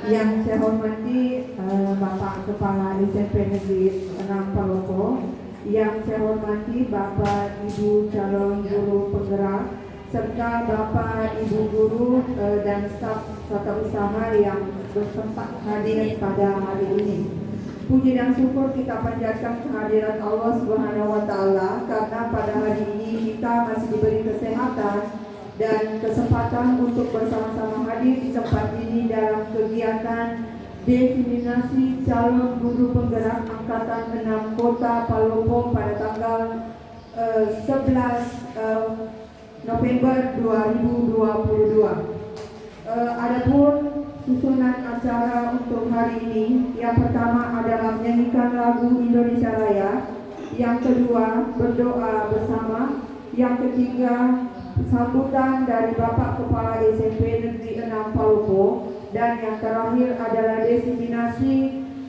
Yang saya hormati Bapak Kepala SMP Negeri 6 Palopo, yang saya hormati Bapak Ibu calon guru penggerak, serta Bapak Ibu guru dan staf tata usaha yang bersempat hadir pada hari ini. Puji dan syukur kita panjatkan kehadiran Allah Subhanahu wa Ta'ala karena pada hari ini kita masih diberi kesehatan dan kesempatan untuk bersama-sama hadir di tempat ini dalam kegiatan definisi calon guru penggerak angkatan 6 Kota Palopo pada tanggal 11 November 2022. Adapun susunan acara untuk hari ini, yang pertama adalah menyanyikan lagu Indonesia Raya, yang kedua berdoa bersama, yang ketiga sambutan dari Bapak Kepala SMP Negeri 6 Palopo, dan yang terakhir adalah desiminasi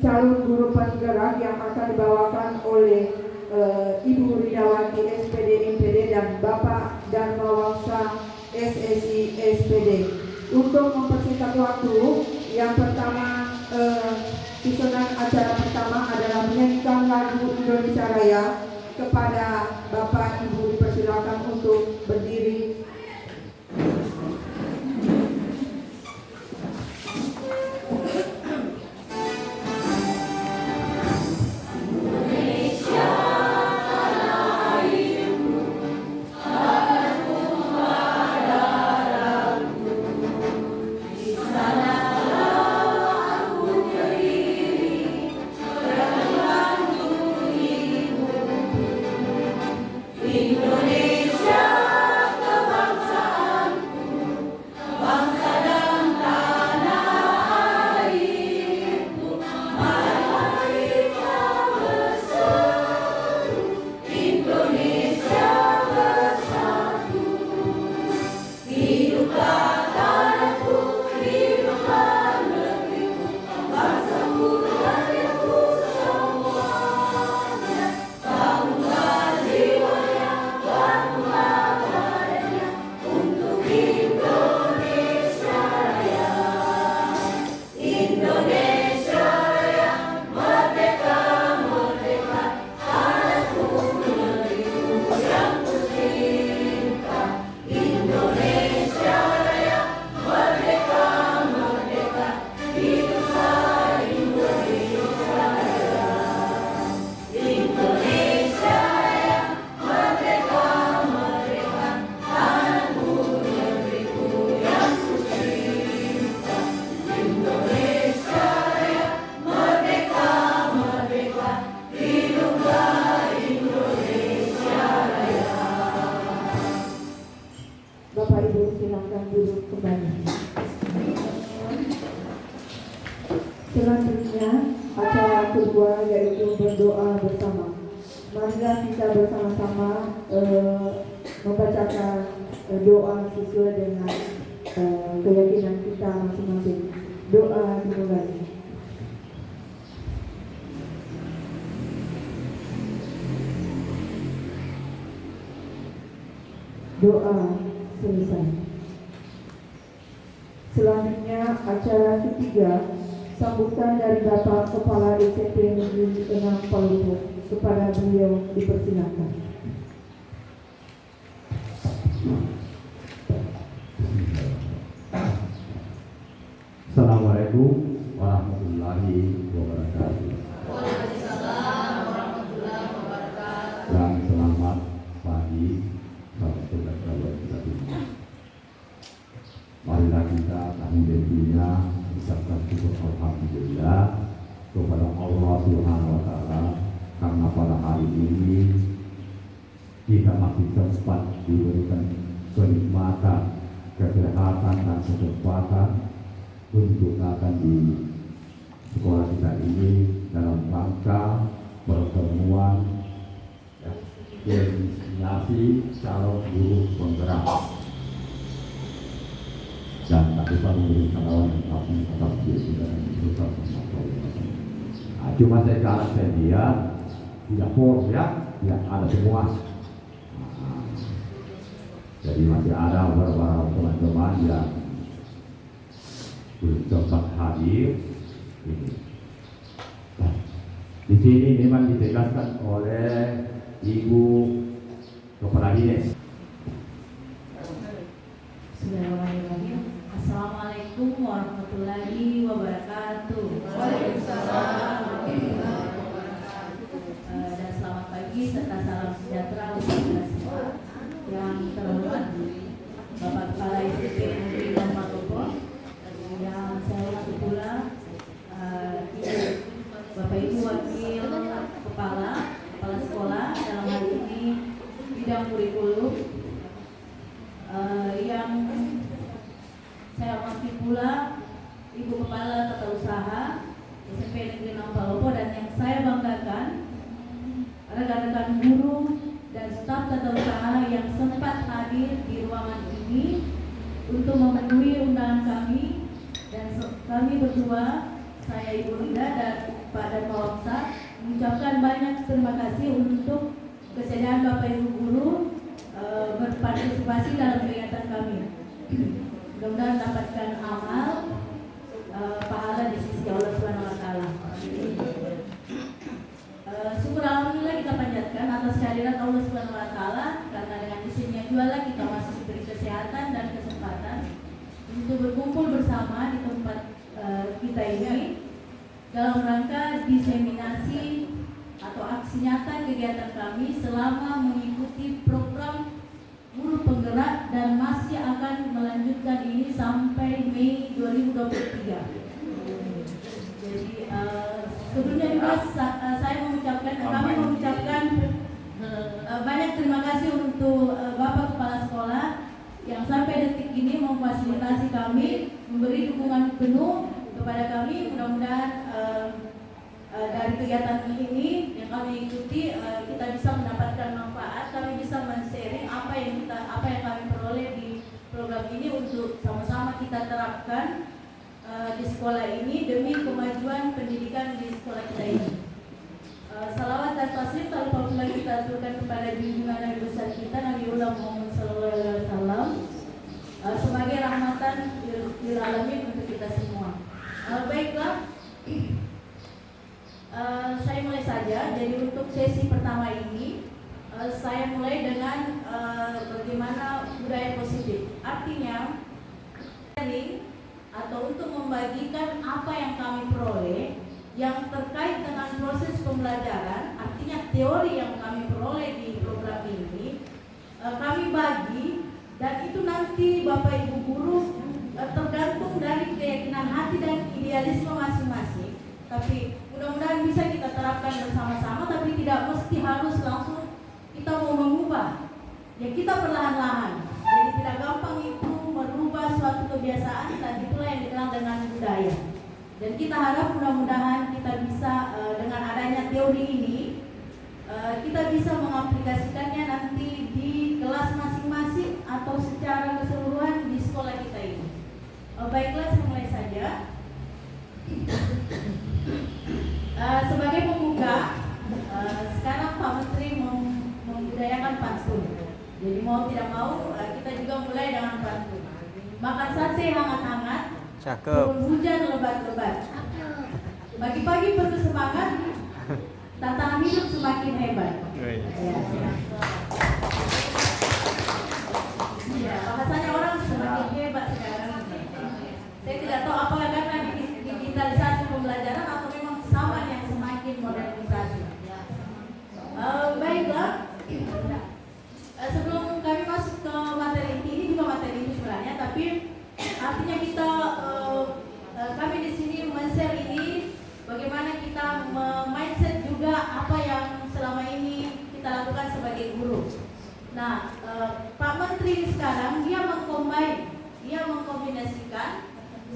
calon guru penggerak yang akan dibawakan oleh Ibu Ridawati SPD MPD dan Bapak Darmawangsa SSI SPD. Untuk mempersingkat waktu, yang pertama susunan acara pertama adalah menyanyikan lagu Indonesia Raya. Kepada Bapak Ibu dipersilakan untuk berdiri. Bapak Ibu silakan duduk kembali. Selanjutnya acara kedua yaitu berdoa bersama. Marilah kita bersama-sama membacakan doa sesuai dengan keyakinan kita masing-masing. Doa dimulai. Doa selesai. Selanjutnya acara ketiga, sambutan dari Bapak Kepala SMP Negeri 6 Palopo. Kepada beliau dipersilakan. Assalamualaikum warahmatullahi wabarakatuh. Waalaikumsalam warahmatullahi wabarakatuh. Dan selamat pagi saudara-saudara kita semua. Marilah kita tahmidnya ucapkan syukur alhamdulillah kepada Allah Subhanahu wa Ta'ala karena pada hari ini kita masih sempat diberikan kenikmatan, kesehatan dan kesempatan untuk akan di sekolah kita ini dalam rangka pertemuan destinasi calon guru penggerak. Dan tak lupa memberikan lawan yang atas biasa dan besar sama. Cuma sekarang saya lihat tidak polos ya, tidak ada semua. Jadi masih ada beberapa teman-teman yang belum sempat hadir ini. Nah, di sini memang ditegaskan oleh Ibu Kepala Dinas. Bismillahirrahmanirrahim. Assalamualaikum warahmatullahi wabarakatuh. Waalaikumsalam. Dan selamat pagi serta salam sejahtera untuk kita semua. Yang terhormat Bapak Kepala SDP Negeri dan Matopo, yang saya hormati pula Bapak Ibu Wakil Kepala Sekolah dalam hal ini bidang kurikulum, yang saya hormati pula Ibu Kepala Tata Usaha SMP Negeri 6 Palopo, dan yang saya banggakan rekan-rekan guru dan staf tata usaha yang sempat hadir di ruangan ini untuk memenuhi undangan kami, dan kami berdua, saya Ibu Linda dan Pak dan Pak Waksa, mengucapkan banyak terima kasih untuk kesediaan Bapak Ibu guru berpartisipasi dalam kegiatan kami. Mudah-mudahan dapatkan amal pahala di sisi Allah Subhanahu wa taala. Syukur alhamdulillah kita panjatkan atas kehadiran Allah Subhanahu wa taala, karena dengan izinnya jualah kita masih diberi kesehatan dan kesempatan untuk berkumpul bersama di tempat kita ini dalam rangka diseminasi atau aksi nyata kegiatan kami selama mengikuti program guru penggerak, dan masih akan melanjutkan ini sampai Mei 2023. Jadi sebelumnya juga saya kami mengucapkan banyak terima kasih untuk Bapak Kepala Sekolah yang sampai detik ini memfasilitasi kami, memberi dukungan penuh kepada kami. Mudah-mudahan dari kegiatan ini yang kami ikuti kita bisa mendapatkan manfaat, kami bisa men-sharing apa yang kami peroleh di program ini untuk sama-sama kita terapkan di sekolah ini demi kemajuan pendidikan di sekolah kita ini. Salawat dan taslim tak lupa pula kita aturkan kepada junjungan Nabi besar kita Nabiullah Muhammad SAW sebagai rahmatan lil alamin untuk kita semua. Baiklah, saya mulai saja. Jadi untuk sesi pertama ini saya mulai dengan bagaimana budaya positif. Artinya sharing atau untuk membagikan apa yang kami peroleh yang terkait dengan proses pembelajaran, artinya teori yang kami peroleh di program ini kami bagi, dan itu nanti Bapak Ibu guru tergantung dari keyakinan hati dan idealisme masing-masing. Tapi mudah-mudahan bisa kita terapkan bersama-sama, tapi tidak mesti harus langsung kita mau mengubah. Ya, kita perlahan-lahan. Jadi tidak gampang itu merubah suatu kebiasaan, dan itulah yang dikenal dengan budaya. Dan kita harap mudah-mudahan kita bisa dengan adanya teori ini kita bisa mengaplikasikannya nanti di kelas masing-masing atau secara keseluruhan di sekolah kita ini. Baiklah, saya mulai saja. Sebagai pembuka, sekarang Pak Menteri membudayakan pantun. Jadi mau tidak mau kita juga mulai dengan pantun. Makan sate hangat-hangat, turun hujan lebat-lebat. Pagi-pagi penuh semangat, tantangan hidup semakin hebat. Ya, bahasanya orang semakin hebat sekarang. Saya tidak tahu apakah karena digitalisasi pembelajaran atau memang zaman yang semakin modernisasi. Baiklah, sebelum kami masuk ke materi ini juga materi ini sebenarnya, tapi artinya kita kami di sini men-share ini bagaimana kita mindset juga apa yang selama ini kita lakukan sebagai guru. Nah, Pak Menteri sekarang dia mengkombinasikan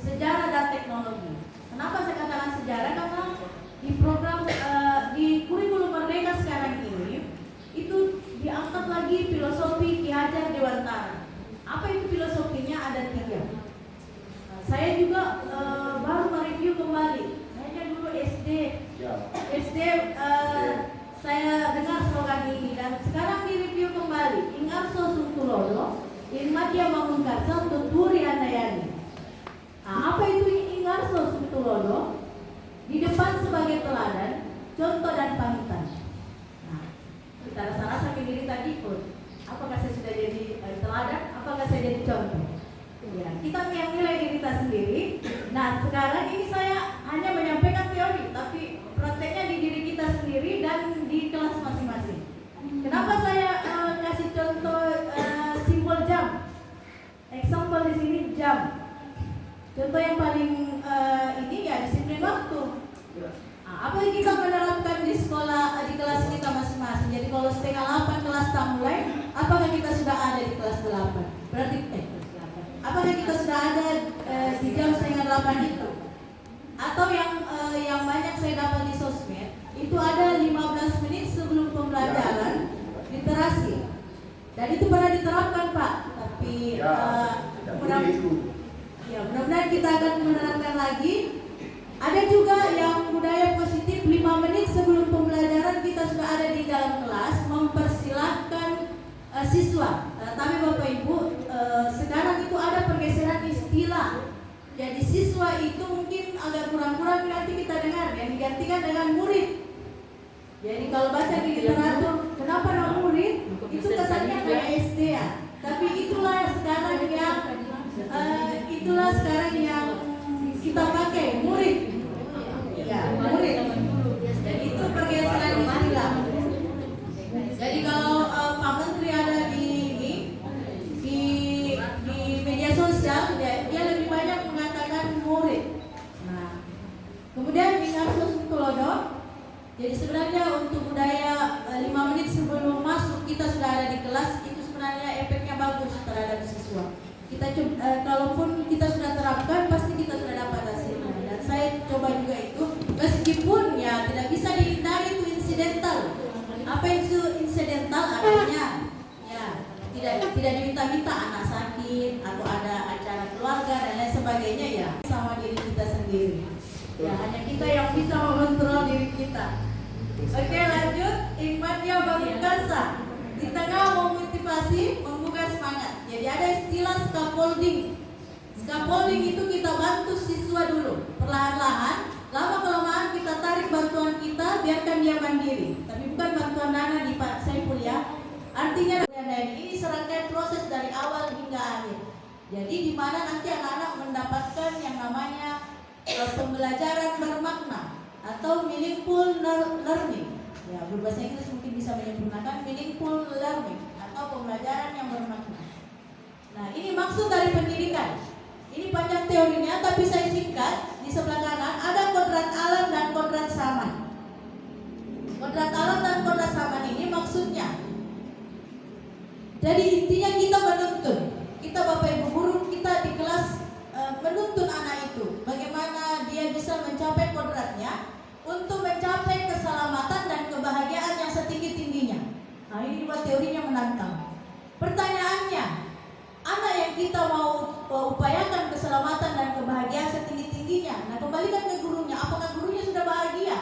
sejarah dan teknologi. Kenapa saya katakan sejarah? Karena di program di kurikulum Merdeka sekarang ini itu diangkat lagi filosofi Ki Hajar Dewantara. Apa itu filosofinya? Ada 3. Saya juga baru mereview kembali. Kayaknya dulu SD saya dengar slogan ini, dan sekarang direview kembali. Ingarso Sungtulodo, Irmadia Mangunkarsa, Tuturi Handayani. Apa itu Ingarso Sungtulodo? sekarang ini saya hanya menyampaikan teori, tapi prakteknya di diri kita sendiri dan di kelas masing-masing. Kenapa saya kasih contoh simbol jam? Example di sini jam. Contoh yang paling ini ya disiplin waktu. Apa yang kita menerapkan di sekolah, di kelas kita masing-masing? Jadi kalau 7:30 kelas tak mulai, apakah kita sudah ada di kelas 8? Berarti apakah kita sudah ada di jam 7:30 itu? Atau yang banyak saya dapat di sosmed, itu ada 15 menit sebelum pembelajaran literasi. Dan itu pernah diterapkan Pak, tapi mudah-mudahan kita akan menerapkan lagi. Ada juga yang budaya positif 5 menit sebelum pembelajaran kita sudah ada di dalam kelas mempersilahkan siswa. Tapi Bapak Ibu, sekarang itu ada pergeseran istilah. Jadi siswa itu mungkin agak kurang-kurang nanti kita dengar yang digantikan dengan murid. Jadi kalau baca di literatur, kenapa nama murid? Itu kesannya kayak SD ya. Tapi itulah sekarang yang kita pakai murid. Ya, murid. Jadi itu pergeseran istilah. Jadi kalau Pak Menteri ada di media sosial, dia lebih banyak mengatakan murid. Nah, kemudian di Narsus Tulodo, jadi sebenarnya untuk budaya 5 menit sebelum masuk kita sudah ada di kelas, itu sebenarnya efeknya bagus terhadap siswa. Kita kalaupun kita sudah terapkan, pasti kita sudah dapat hasilnya. Dan saya coba juga itu, meskipun ya tidak bisa dihindari itu insidental. Apa itu insidental? Artinya ya tidak diminta-minta, anak sakit atau ada acara keluarga dan lain sebagainya, ya sama diri kita sendiri. Ya hanya kita yang bisa mengontrol diri kita. Oke, lanjut. Hikmatnya bangun kasa. Di tengah memotivasi, membuka semangat. Jadi ada istilah scaffolding. Scaffolding itu kita bantu siswa dulu, perlahan-lahan. Lama-kelamaan kita tarik bantuan kita, biarkan dia mandiri. Tapi bukan bantuan dana di Pak Saiful ya. Artinya ini serangkaian proses dari awal hingga akhir. Jadi di mana nanti anak-anak mendapatkan yang namanya pembelajaran bermakna atau meaningful learning. Ya, berbahasa Inggris mungkin bisa menyempurnakan meaningful learning atau pembelajaran yang bermakna. Nah, ini maksud dari pendidikan. Ini panjang teorinya, tapi saya singkat. Di sebelah kanan ada kodrat alam dan kodrat saman. Kodrat alam dan kodrat saman ini maksudnya, jadi intinya kita menuntun. Kita Bapak Ibu guru kita di kelas menuntun anak itu bagaimana dia bisa mencapai kodratnya untuk mencapai keselamatan dan kebahagiaan yang setinggi-tingginya. Nah, ini buat teorinya menantang. Pertanyaannya, anak yang kita mau upayakan keselamatan dan kebahagiaan setinggi-tingginya, nah kembalikan ke gurunya, apakah gurunya sudah bahagia?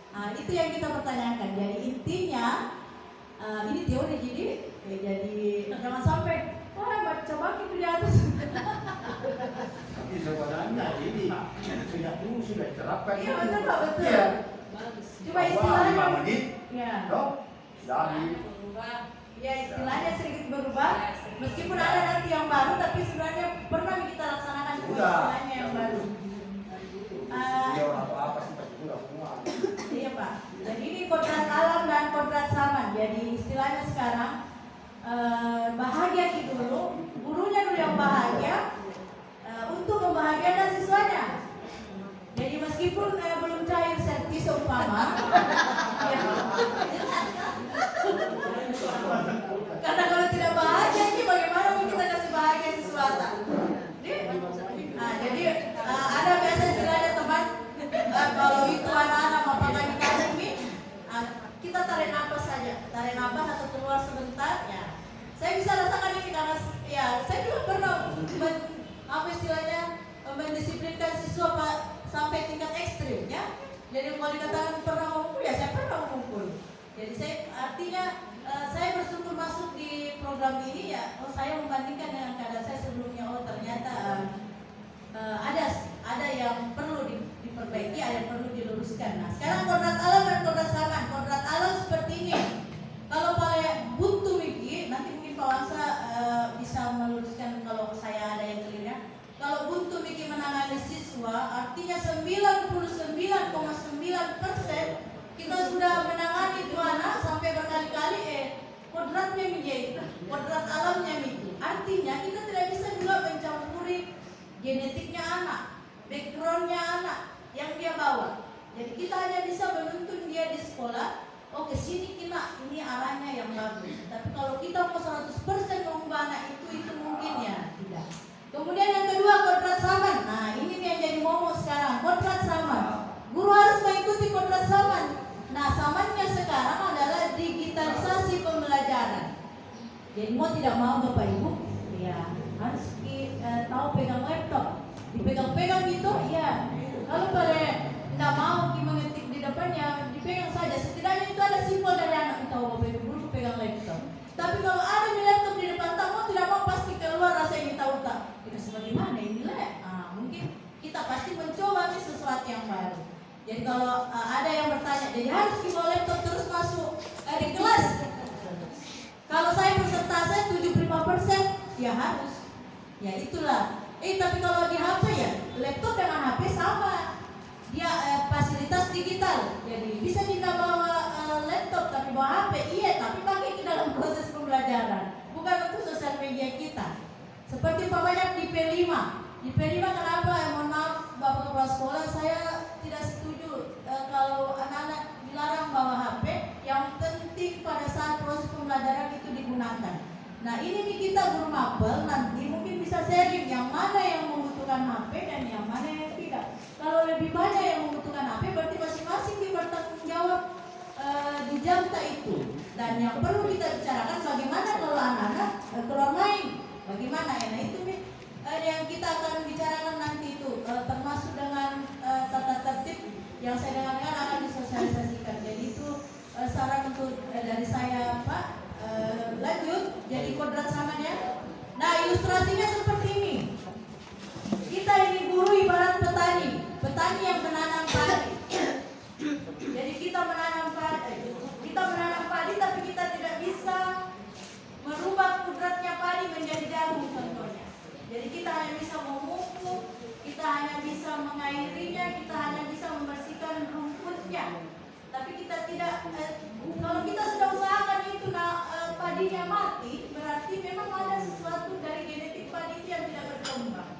Nah, itu yang kita pertanyakan. Jadi intinya ini teori, jadi jangan sampai orang baca baki itu di atas. Tapi sebenarnya ini sudah diterapkan. Iya betul Pak, betul. Iya. Coba istilahnya. 5 menit. Ya. Dari. Ya istilahnya sedikit berubah. Meskipun ada nanti yang baru, tapi sebenarnya pernah kita laksanakan istilahnya yang baru. Dia orang apa sih pasti udah semua. Iya Pak. Jadi ini kodrat alam dan kodrat saman. Jadi istilahnya sekarang bahagia itu dulu, gurunya dulu yang bahagia untuk membahagiakan siswanya. Jadi meskipun belum cair serti seumpama, ya. Karena kalau tidak bahagia ini bagaimana mau kita kasih bahagia siswa? Jadi ada biasa istilahnya teman, kalau itu anak-anak apakah dikasih kita tarik nafas saja, tarik nafas atau keluar sebentar ya. Saya bisa rasakan ini karena ya saya juga pernah mendisiplinkan siswa Pak sampai tingkat ekstrim ya. Jadi kalau dikatakan pernah mengumpul ya saya pernah mengumpul. Jadi saya artinya saya bersyukur masuk di program ini ya. Saya membandingkan dengan keadaan saya sebelumnya, ternyata ada yang perlu diperbaiki, ada yang perlu diluruskan. Nah sekarang kodrat alam dan kodrat saman. Kodrat alam seperti ini. Kalau paling buntu Wiki, nanti mungkin Pak Wangsa bisa meluruskan kalau saya ada yang keliru ya. Kalau buntu Wiki menangani siswa siswa, artinya 99,9% kita sudah menangani itu anak sampai berkali-kali kodratnya menjadi kodrat alamnya itu. Artinya kita tidak bisa juga mencampuri genetiknya anak, backgroundnya anak yang dia bawa. Jadi kita hanya bisa menuntun dia di sekolah. Oh, kesini kita ini arahnya yang bagus. Tapi kalau kita mau 100% mengubah anak itu mungkin ya tidak. Kemudian yang kedua, kodrat zaman. Nah, ini yang jadi momok sekarang, kodrat zaman. Guru harus mengikuti kodrat zaman. Nah, zamannya sekarang adalah digitalisasi pembelajaran. Jadi mau tidak mau Bapak Ibu, ya harus tahu pegang laptop. Dipegang-pegang gitu, ya. Kalau pada tidak mau mengetik di depannya, dipegang saja. Setidaknya itu ada simbol dari anak tahu Bapak Ibu, guru pegang laptop. Tapi kalau ada di laptop di depan tamu tidak mau, pasti keluar rasa ingin tahu tak. Kita sebagaimana ini lah. Mungkin kita pasti mencoba nih sesuatu yang baru. Jadi kalau ada yang bertanya, jadi harus bawa laptop terus masuk di kelas. Kalau saya persentase 75%, ya harus. Ya itulah. Tapi kalau di HP ya, laptop dengan HP sama. Dia fasilitas digital. Jadi bisa kita bawa laptop tapi bawa HP, iya, tapi pakai di dalam proses pembelajaran. Bukan untuk sosial media kita. Seperti banyak di P5. Di P5 kenapa? Mohon maaf Bapak Kepala Sekolah, saya tidak setuju kalau anak-anak dilarang bawa HP. Yang penting pada saat proses pembelajaran itu digunakan. Nah ini nih kita guru mapel nanti mungkin bisa sharing yang mana yang membutuhkan HP dan yang mana yang tidak. Kalau lebih banyak yang membutuhkan HP berarti masing-masing bertanggung jawab di jamta itu. Dan yang perlu kita bicarakan bagaimana kalau anak-anak keluar main, bagaimana ya. Nah itu yang kita akan bicarakan nanti itu termasuk dengan tata tertib yang saya dengar akan disosialisasikan. Jadi itu saran untuk dari saya Pak. Lanjut, jadi kodrat zamannya. Nah ilustrasinya seperti ini. Kita ini guru ibarat petani yang menanam padi. Jadi kita menanam padi, tapi kita tidak bisa merubah kodratnya padi menjadi jagung contohnya. Jadi kita hanya bisa memupuk, kita hanya bisa mengairinya, kita hanya bisa membersihkan rumputnya. Tapi kita tidak, kalau kita sudah usahakan itu padinya mati, berarti memang ada sesuatu dari genetik padi itu yang tidak berkembang.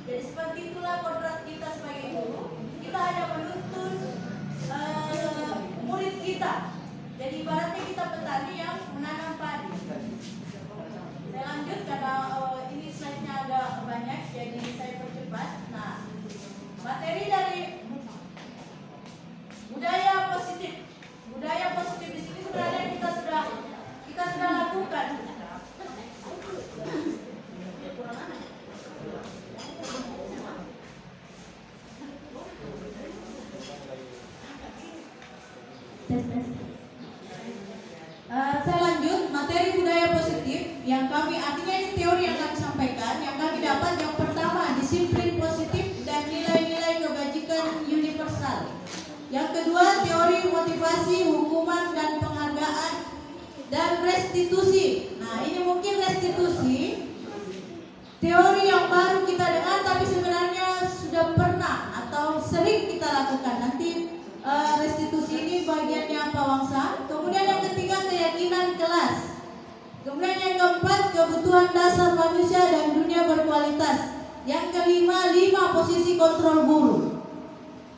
Jadi seperti itulah kodrat kita sebagai guru. Kita hanya menuntun murid kita. Jadi ibaratnya kita petani yang menanam padi. Saya lanjut karena ini slide-nya agak banyak, jadi saya percepat. Nah, materi dari budaya positif. Budaya positif di sini sebenarnya kita sudah lakukan. Saya lanjut materi budaya positif yang kami artinya ini teori yang kami sampaikan, yang kami dapat yang pertama disiplin positif dan nilai-nilai kebajikan universal. Yang kedua teori motivasi, hukuman dan penghargaan dan restitusi. Nah ini mungkin restitusi teori yang baru kita dengar tapi sebenarnya sudah pernah atau sering kita lakukan. Nanti restitusi ini bagiannya apa Wangsa. Kemudian yang ketiga keyakinan kelas. Kemudian yang keempat kebutuhan dasar manusia dan dunia berkualitas. Yang kelima 5 posisi kontrol guru.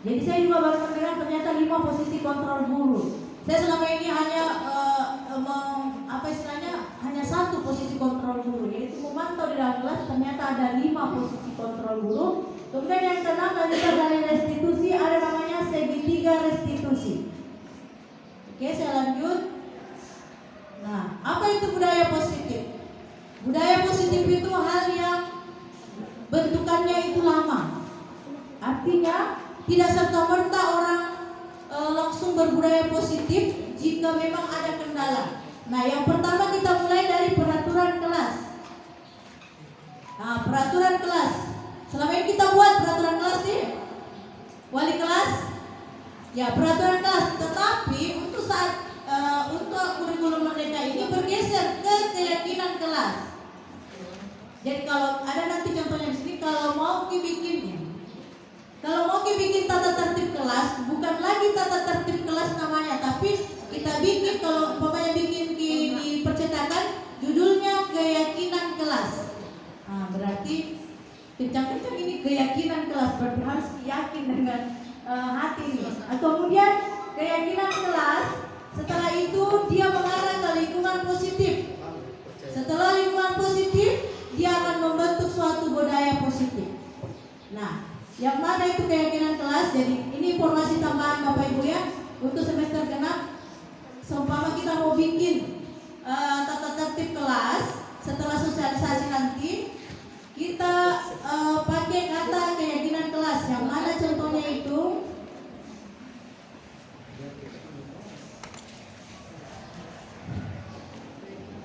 Jadi saya juga baru mendengar ternyata 5 posisi kontrol guru. Saya selama ini hanya hanya 1 posisi kontrol guru, yaitu memantau di dalam kelas. Ternyata ada 5 posisi kontrol guru. Kemudian yang keenam lanjutan dari restitusi ada namanya segitiga restitusi. Oke, saya lanjut. Nah, apa itu budaya positif? Budaya positif itu hal yang bentukannya itu lama. Artinya tidak serta-merta orang langsung berbudaya positif jika memang ada kendala. Nah, yang pertama kita mulai dari peraturan kelas. Nah, peraturan kelas. Selama ini kita buat peraturan kelas nih. Wali kelas, ya peraturan kelas. Tetapi untuk saat untuk kurikulum merdeka ini bergeser ke keyakinan kelas. Jadi kalau ada nanti contohnya di sini, kalau mau dibikinnya Kalau mau bikin tata tertib kelas, bukan lagi tata tertib kelas namanya, tapi kita bikin, kalau umpamanya bikin di percetakan, judulnya keyakinan kelas. Nah, berarti kencang-kencang ini keyakinan kelas, berarti harus yakin dengan hati ini. Kemudian keyakinan kelas, setelah itu dia mengarah ke lingkungan positif. Setelah lingkungan positif, dia akan membentuk suatu budaya positif. Nah, yang mana itu keyakinan kelas? Jadi ini informasi tambahan Bapak Ibu ya, untuk semester genap. Seumpama kita mau bikin tata tertib kelas, setelah sosialisasi nanti kita pakai kata keyakinan kelas. Yang mana contohnya itu?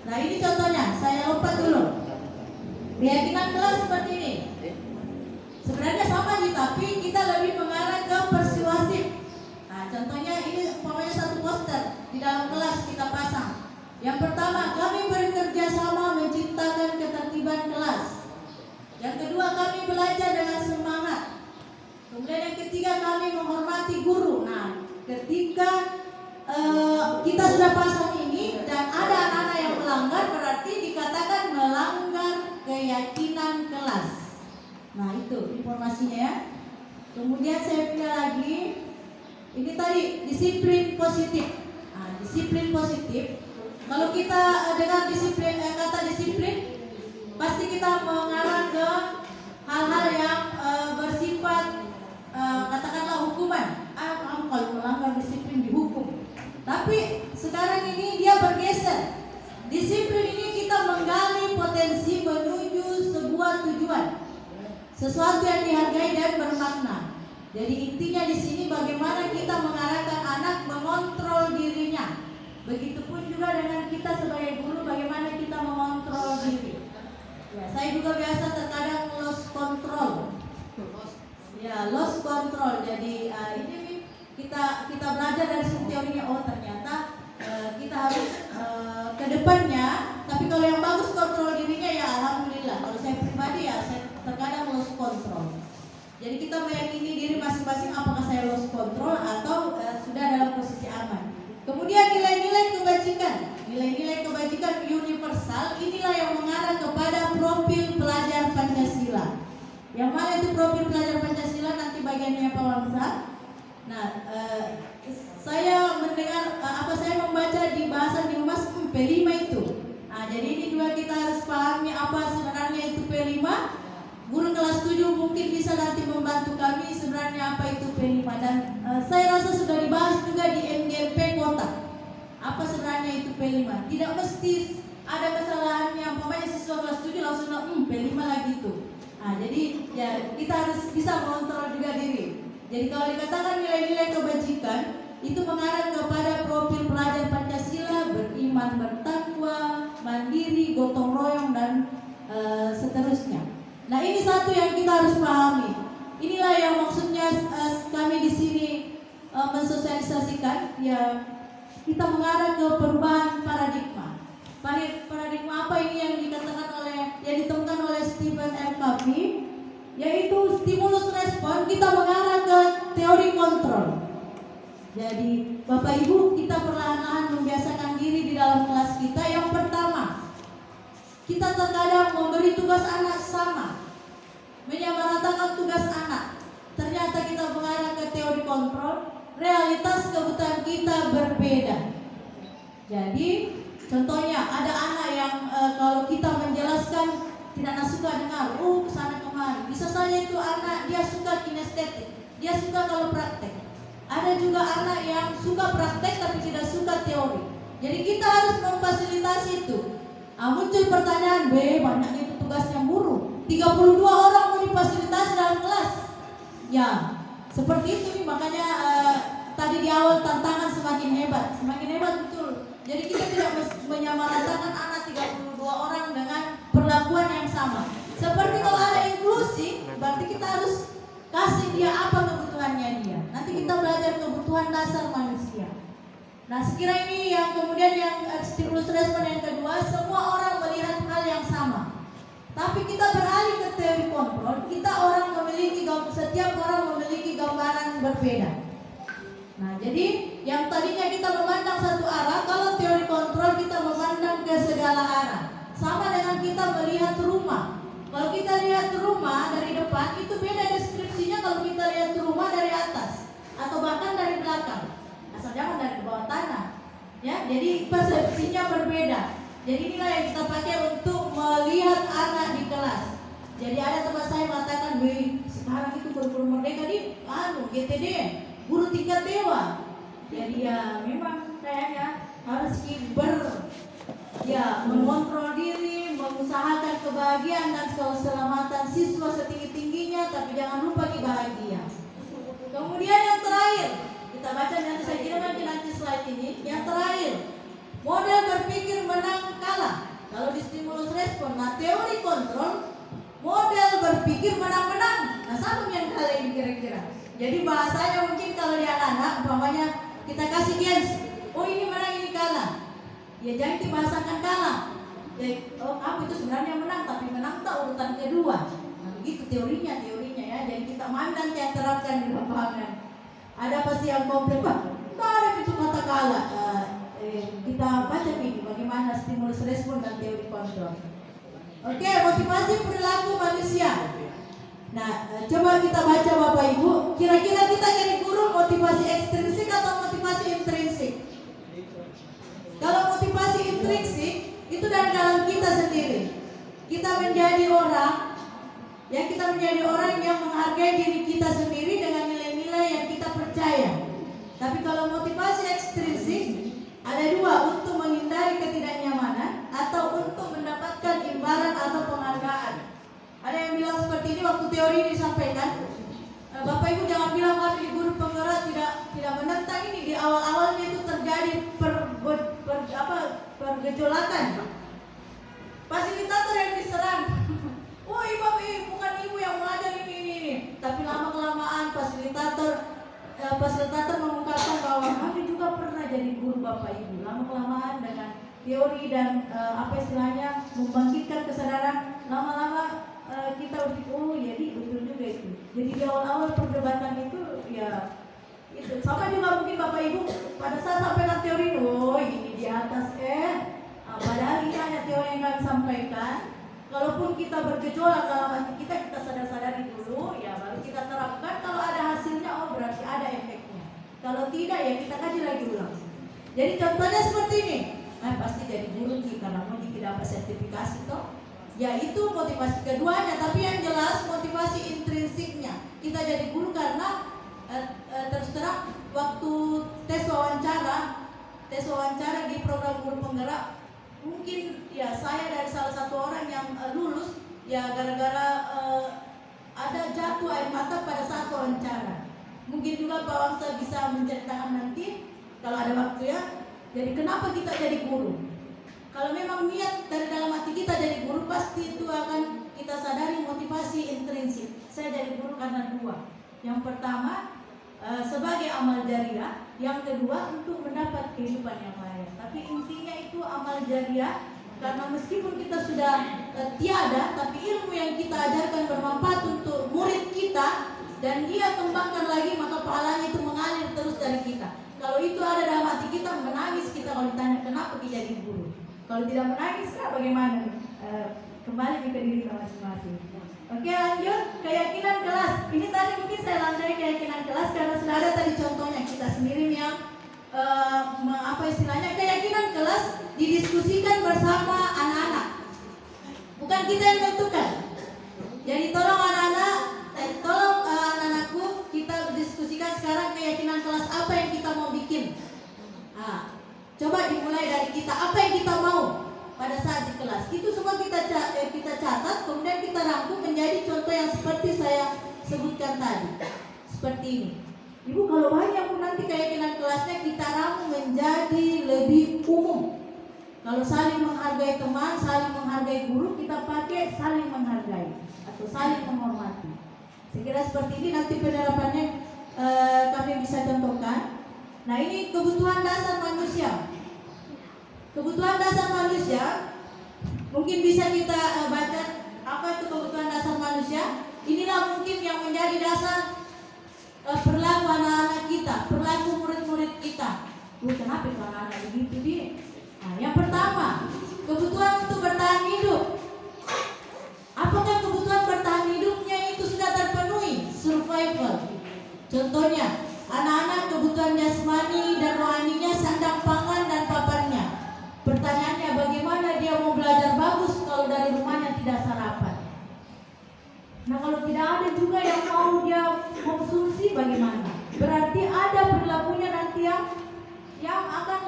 Nah, ini contohnya, saya lompat dulu. Keyakinan kelas seperti ini. Sebenarnya sama nih, tapi kita lebih mengarah ke persuasif. Nah, contohnya ini umpamanya satu poster di dalam kelas kita pasang. Yang pertama, kami bekerja sama menciptakan ketertiban kelas. Yang kedua, kami belajar dengan semangat. Kemudian yang ketiga, kami menghormati guru. Nah, ketika kita sudah pasang ini dan ada anak-anak yang melanggar, berarti dikatakan melanggar keyakinan kelas. Nah, itu informasinya ya. Kemudian saya pindah lagi. Ini tadi disiplin positif. Nah, disiplin positif. Kalau kita dengan disiplin, kata disiplin, pasti kita mengarah ke hal-hal yang bersifat katakanlah hukuman. Kamu kalau melanggar disiplin dihukum. Tapi sekarang ini dia bergeser. Disiplin ini kita menggali potensi menuju sebuah tujuan, sesuatu yang dihargai dan bermakna. Jadi intinya di sini bagaimana kita mengarahkan anak mengontrol dirinya. Begitupun juga dengan kita sebagai guru, bagaimana kita mengontrol diri. Ya, saya juga biasa terkadang lost control. Ya, lost control. Jadi ini kita belajar dari teorinya. Oh, ternyata kita harus ke depannya. Tapi kalau yang bagus kontrol dirinya, ya alhamdulillah. Kalau saya pribadi ya saya terkadang lost control. Jadi kita meyakini diri masing-masing apakah saya lost control atau sudah dalam posisi aman. Kemudian nilai-nilai kebajikan. Nilai-nilai kebajikan universal inilah yang mengarah kepada profil pelajar Pancasila. Yang mana itu profil pelajar Pancasila nanti bagiannya Pak Wangsa. Nah, saya mendengar saya membaca di bahasan di Humas P5 itu. Nah, jadi ini juga kita harus pahami apa sebenarnya itu P5. Guru kelas 7 mungkin bisa nanti membantu kami sebenarnya apa itu P5, dan saya rasa sudah dibahas juga di MGP Kota. Apa sebenarnya itu P5? Tidak mesti ada kesalahannya, umpamanya siswa kelas 7 langsung P5 lagi itu. Nah, jadi ya kita harus bisa mengontrol juga diri. Jadi kalau dikatakan nilai-nilai kebajikan itu mengarah kepada profil pelajar Pancasila, beriman, bertakwa, mandiri, gotong royong dan seterusnya. Nah, ini satu yang kita harus pahami. Inilah yang maksudnya kami di sini mensosialisasikan ya, kita mengarah ke perubahan paradigma. Paradigma apa ini yang ditemukan oleh Stephen R. Covey, yaitu stimulus respon. Kita mengarah ke teori kontrol. Jadi Bapak Ibu, kita perlahan-lahan membiasakan diri di dalam kelas kita. Yang pertama, kita terkadang memberi tugas anak sama, menyamaratakan tugas anak. Ternyata kita mengarah ke teori kontrol. Realitas kebutuhan kita berbeda. Jadi contohnya ada anak yang kalau kita menjelaskan tidak suka dengar, kesana kemari. Bisa saja itu anak dia suka kinestetik, dia suka kalau praktek. Ada juga anak yang suka praktek tapi tidak suka teori. Jadi kita harus memfasilitasi itu. Muncul pertanyaan, banyaknya itu tugasnya guru. 32 orang mau difasilitasi dalam kelas. Ya, seperti itu nih, makanya tadi di awal tantangan semakin hebat betul. Jadi kita tidak menyamaratakan anak 32 orang dengan perlakuan yang sama. Seperti kalau ada inklusi, berarti kita harus kasih dia apa kebutuhannya dia. Nanti kita belajar kebutuhan dasar manusia. Nah, sekira ini yang kemudian yang stimulus respon yang kedua, semua orang melihat hal yang sama. Tapi kita beralih ke teori kontrol. Setiap orang memiliki berbeda. Nah, jadi yang tadinya kita memandang satu arah, kalau teori kontrol kita memandang ke segala arah. Sama dengan kita melihat rumah. Kalau kita lihat rumah dari depan, itu beda deskripsinya kalau kita lihat rumah dari atas atau bahkan dari belakang. Asal jangan dari bawah tanah. Ya, jadi persepsinya berbeda. Jadi inilah yang kita pakai untuk melihat anak di kelas. Jadi ada teman saya mengatakan, "Wih, sekarang itu guru merdeka di GTD, guru tingkat dewa." Jadi ya memang kayaknya harus mengontrol diri, mengusahakan kebahagiaan dan keselamatan siswa setinggi-tingginya, tapi jangan lupa bahagia. Kemudian yang terakhir, kita baca nanti, saya kira nanti slide ini. Yang terakhir, model berpikir menang kalah. Kalau di stimulus respon, nah teori kontrol, model berpikir menang-menang. Nah sama yang kalah ini kira-kira. Jadi bahasanya mungkin kalau di anak-anak, umpamanya kita kasih games, oh ini menang, ini kalah. Ya jangan dibahasakan kalah. Ya, oh kamu itu sebenarnya menang, tapi menang tak urutan kedua. Nah begitu teorinya ya. Jadi kita mandang yang terapkan di lapangan. Ada pasti yang komplain, Pak, tak ada itu kata kalah. Kita baca ini bagaimana stimulus respon dan teori kontrol. Oke, motivasi perilaku manusia. Nah, coba kita baca Bapak Ibu. Kira-kira kita jadi guru motivasi ekstrinsik atau motivasi intrinsik? Kalau motivasi intrinsik itu dari dalam kita sendiri. Kita menjadi orang yang menghargai diri kita sendiri dengan nilai-nilai yang kita percaya. Tapi kalau motivasi ekstrinsik ada dua, untuk menghindari ketidaknyamanan atau untuk mendapatkan imbalan atau penghargaan. Ada yang bilang seperti ini waktu teori ini disampaikan. Bapak Ibu jangan bilang kami di guru penggerak tidak menentang ini. Di awal-awalnya itu terjadi pergejolakan. Fasilitator yang diserang. Oh ibu bukan ibu yang mengajar ini. Tapi lama-kelamaan fasilitator mengungkapkan bahwa kami juga pernah jadi guru Bapak Ibu. Lama-kelamaan dengan teori dan membangkitkan kesadaran, lama-lama kita berpikir, oh jadi betul juga itu. Jadi di awal-awal perdebatan itu ya itu sama juga mungkin Bapak Ibu pada saat sampaikan teori, oh ini di atas padahal ini hanya teori yang kami sampaikan. Kalaupun kita bergejolak dalam hati kita sadar-sadari dulu, ya baru kita terapkan. Kalau ada hasilnya, oh berarti ada efeknya. Kalau tidak, ya kita kaji lagi ulang. Jadi contohnya seperti ini. Nah pasti jadi guru sih, karena mau tidak dapat sertifikasi toh. Ya itu motivasi keduanya, tapi yang jelas motivasi intrinsiknya. Kita jadi guru karena terus terang waktu tes wawancara di program guru penggerak, mungkin ya saya dari salah satu orang yang lulus ya gara-gara ada jatuh air mata pada saat wawancara. Mungkin juga Pak Wangsa bisa menceritakan nanti kalau ada waktu ya. Jadi kenapa kita jadi guru? Kalau memang niat dari dalam hati kita jadi guru, pasti itu akan kita sadari motivasi intrinsik. Saya jadi guru karena dua. Yang pertama sebagai amal jariah, yang kedua untuk mendapat kehidupan yang layak. Tapi intinya itu amal jariah, karena meskipun kita sudah tiada, tapi ilmu yang kita ajarkan bermanfaat untuk murid kita dan dia kembangkan lagi, maka pahalanya itu mengalir terus dari kita. Kalau itu ada dalam hati kita, menangis kita kalau ditanya kenapa kita jadi guru. Kalau tidak menangis, bagaimana? Kembali ke diri kita masing-masing. Oke, lanjut keyakinan kelas. Ini tadi mungkin saya lanjutkan keyakinan kelas karena sudah ada tadi contohnya kita sendiri yang keyakinan kelas didiskusikan bersama anak-anak. Bukan kita yang tentukan. Jadi tolong anak-anakku, kita diskusikan sekarang keyakinan kelas apa yang kita mau bikin. Coba dimulai dari kita, apa yang kita mau pada saat di kelas. Itu semua kita catat, kemudian kita rangkum menjadi contoh yang seperti saya sebutkan tadi. Seperti ini. Ibu kalau banyak pun nanti keyakinan kelasnya kita rangkum menjadi lebih umum. Kalau saling menghargai teman, saling menghargai guru, kita pakai saling menghargai atau saling menghormati. Saya kira seperti ini nanti penerapannya kami bisa contohkan. Nah ini kebutuhan dasar manusia. Kebutuhan dasar manusia mungkin bisa kita baca apa itu kebutuhan dasar manusia. Inilah mungkin yang menjadi dasar perilaku anak-anak kita, perilaku murid-murid kita. Kenapa itu anak-anak begitu dia? Nah, yang pertama, kebutuhan untuk bertahan hidup. Apakah kebutuhan bertahan hidupnya itu sudah terpenuhi? Survival. Contohnya, anak-anak kebutuhan jasmani dan rohaninya, sandang pangan dan papannya. Pertanyaannya, bagaimana dia mau belajar bagus kalau dari rumahnya tidak sarapan? Nah, kalau tidak ada juga yang mau dia konsumsi, bagaimana? Berarti ada perilakunya nanti yang akan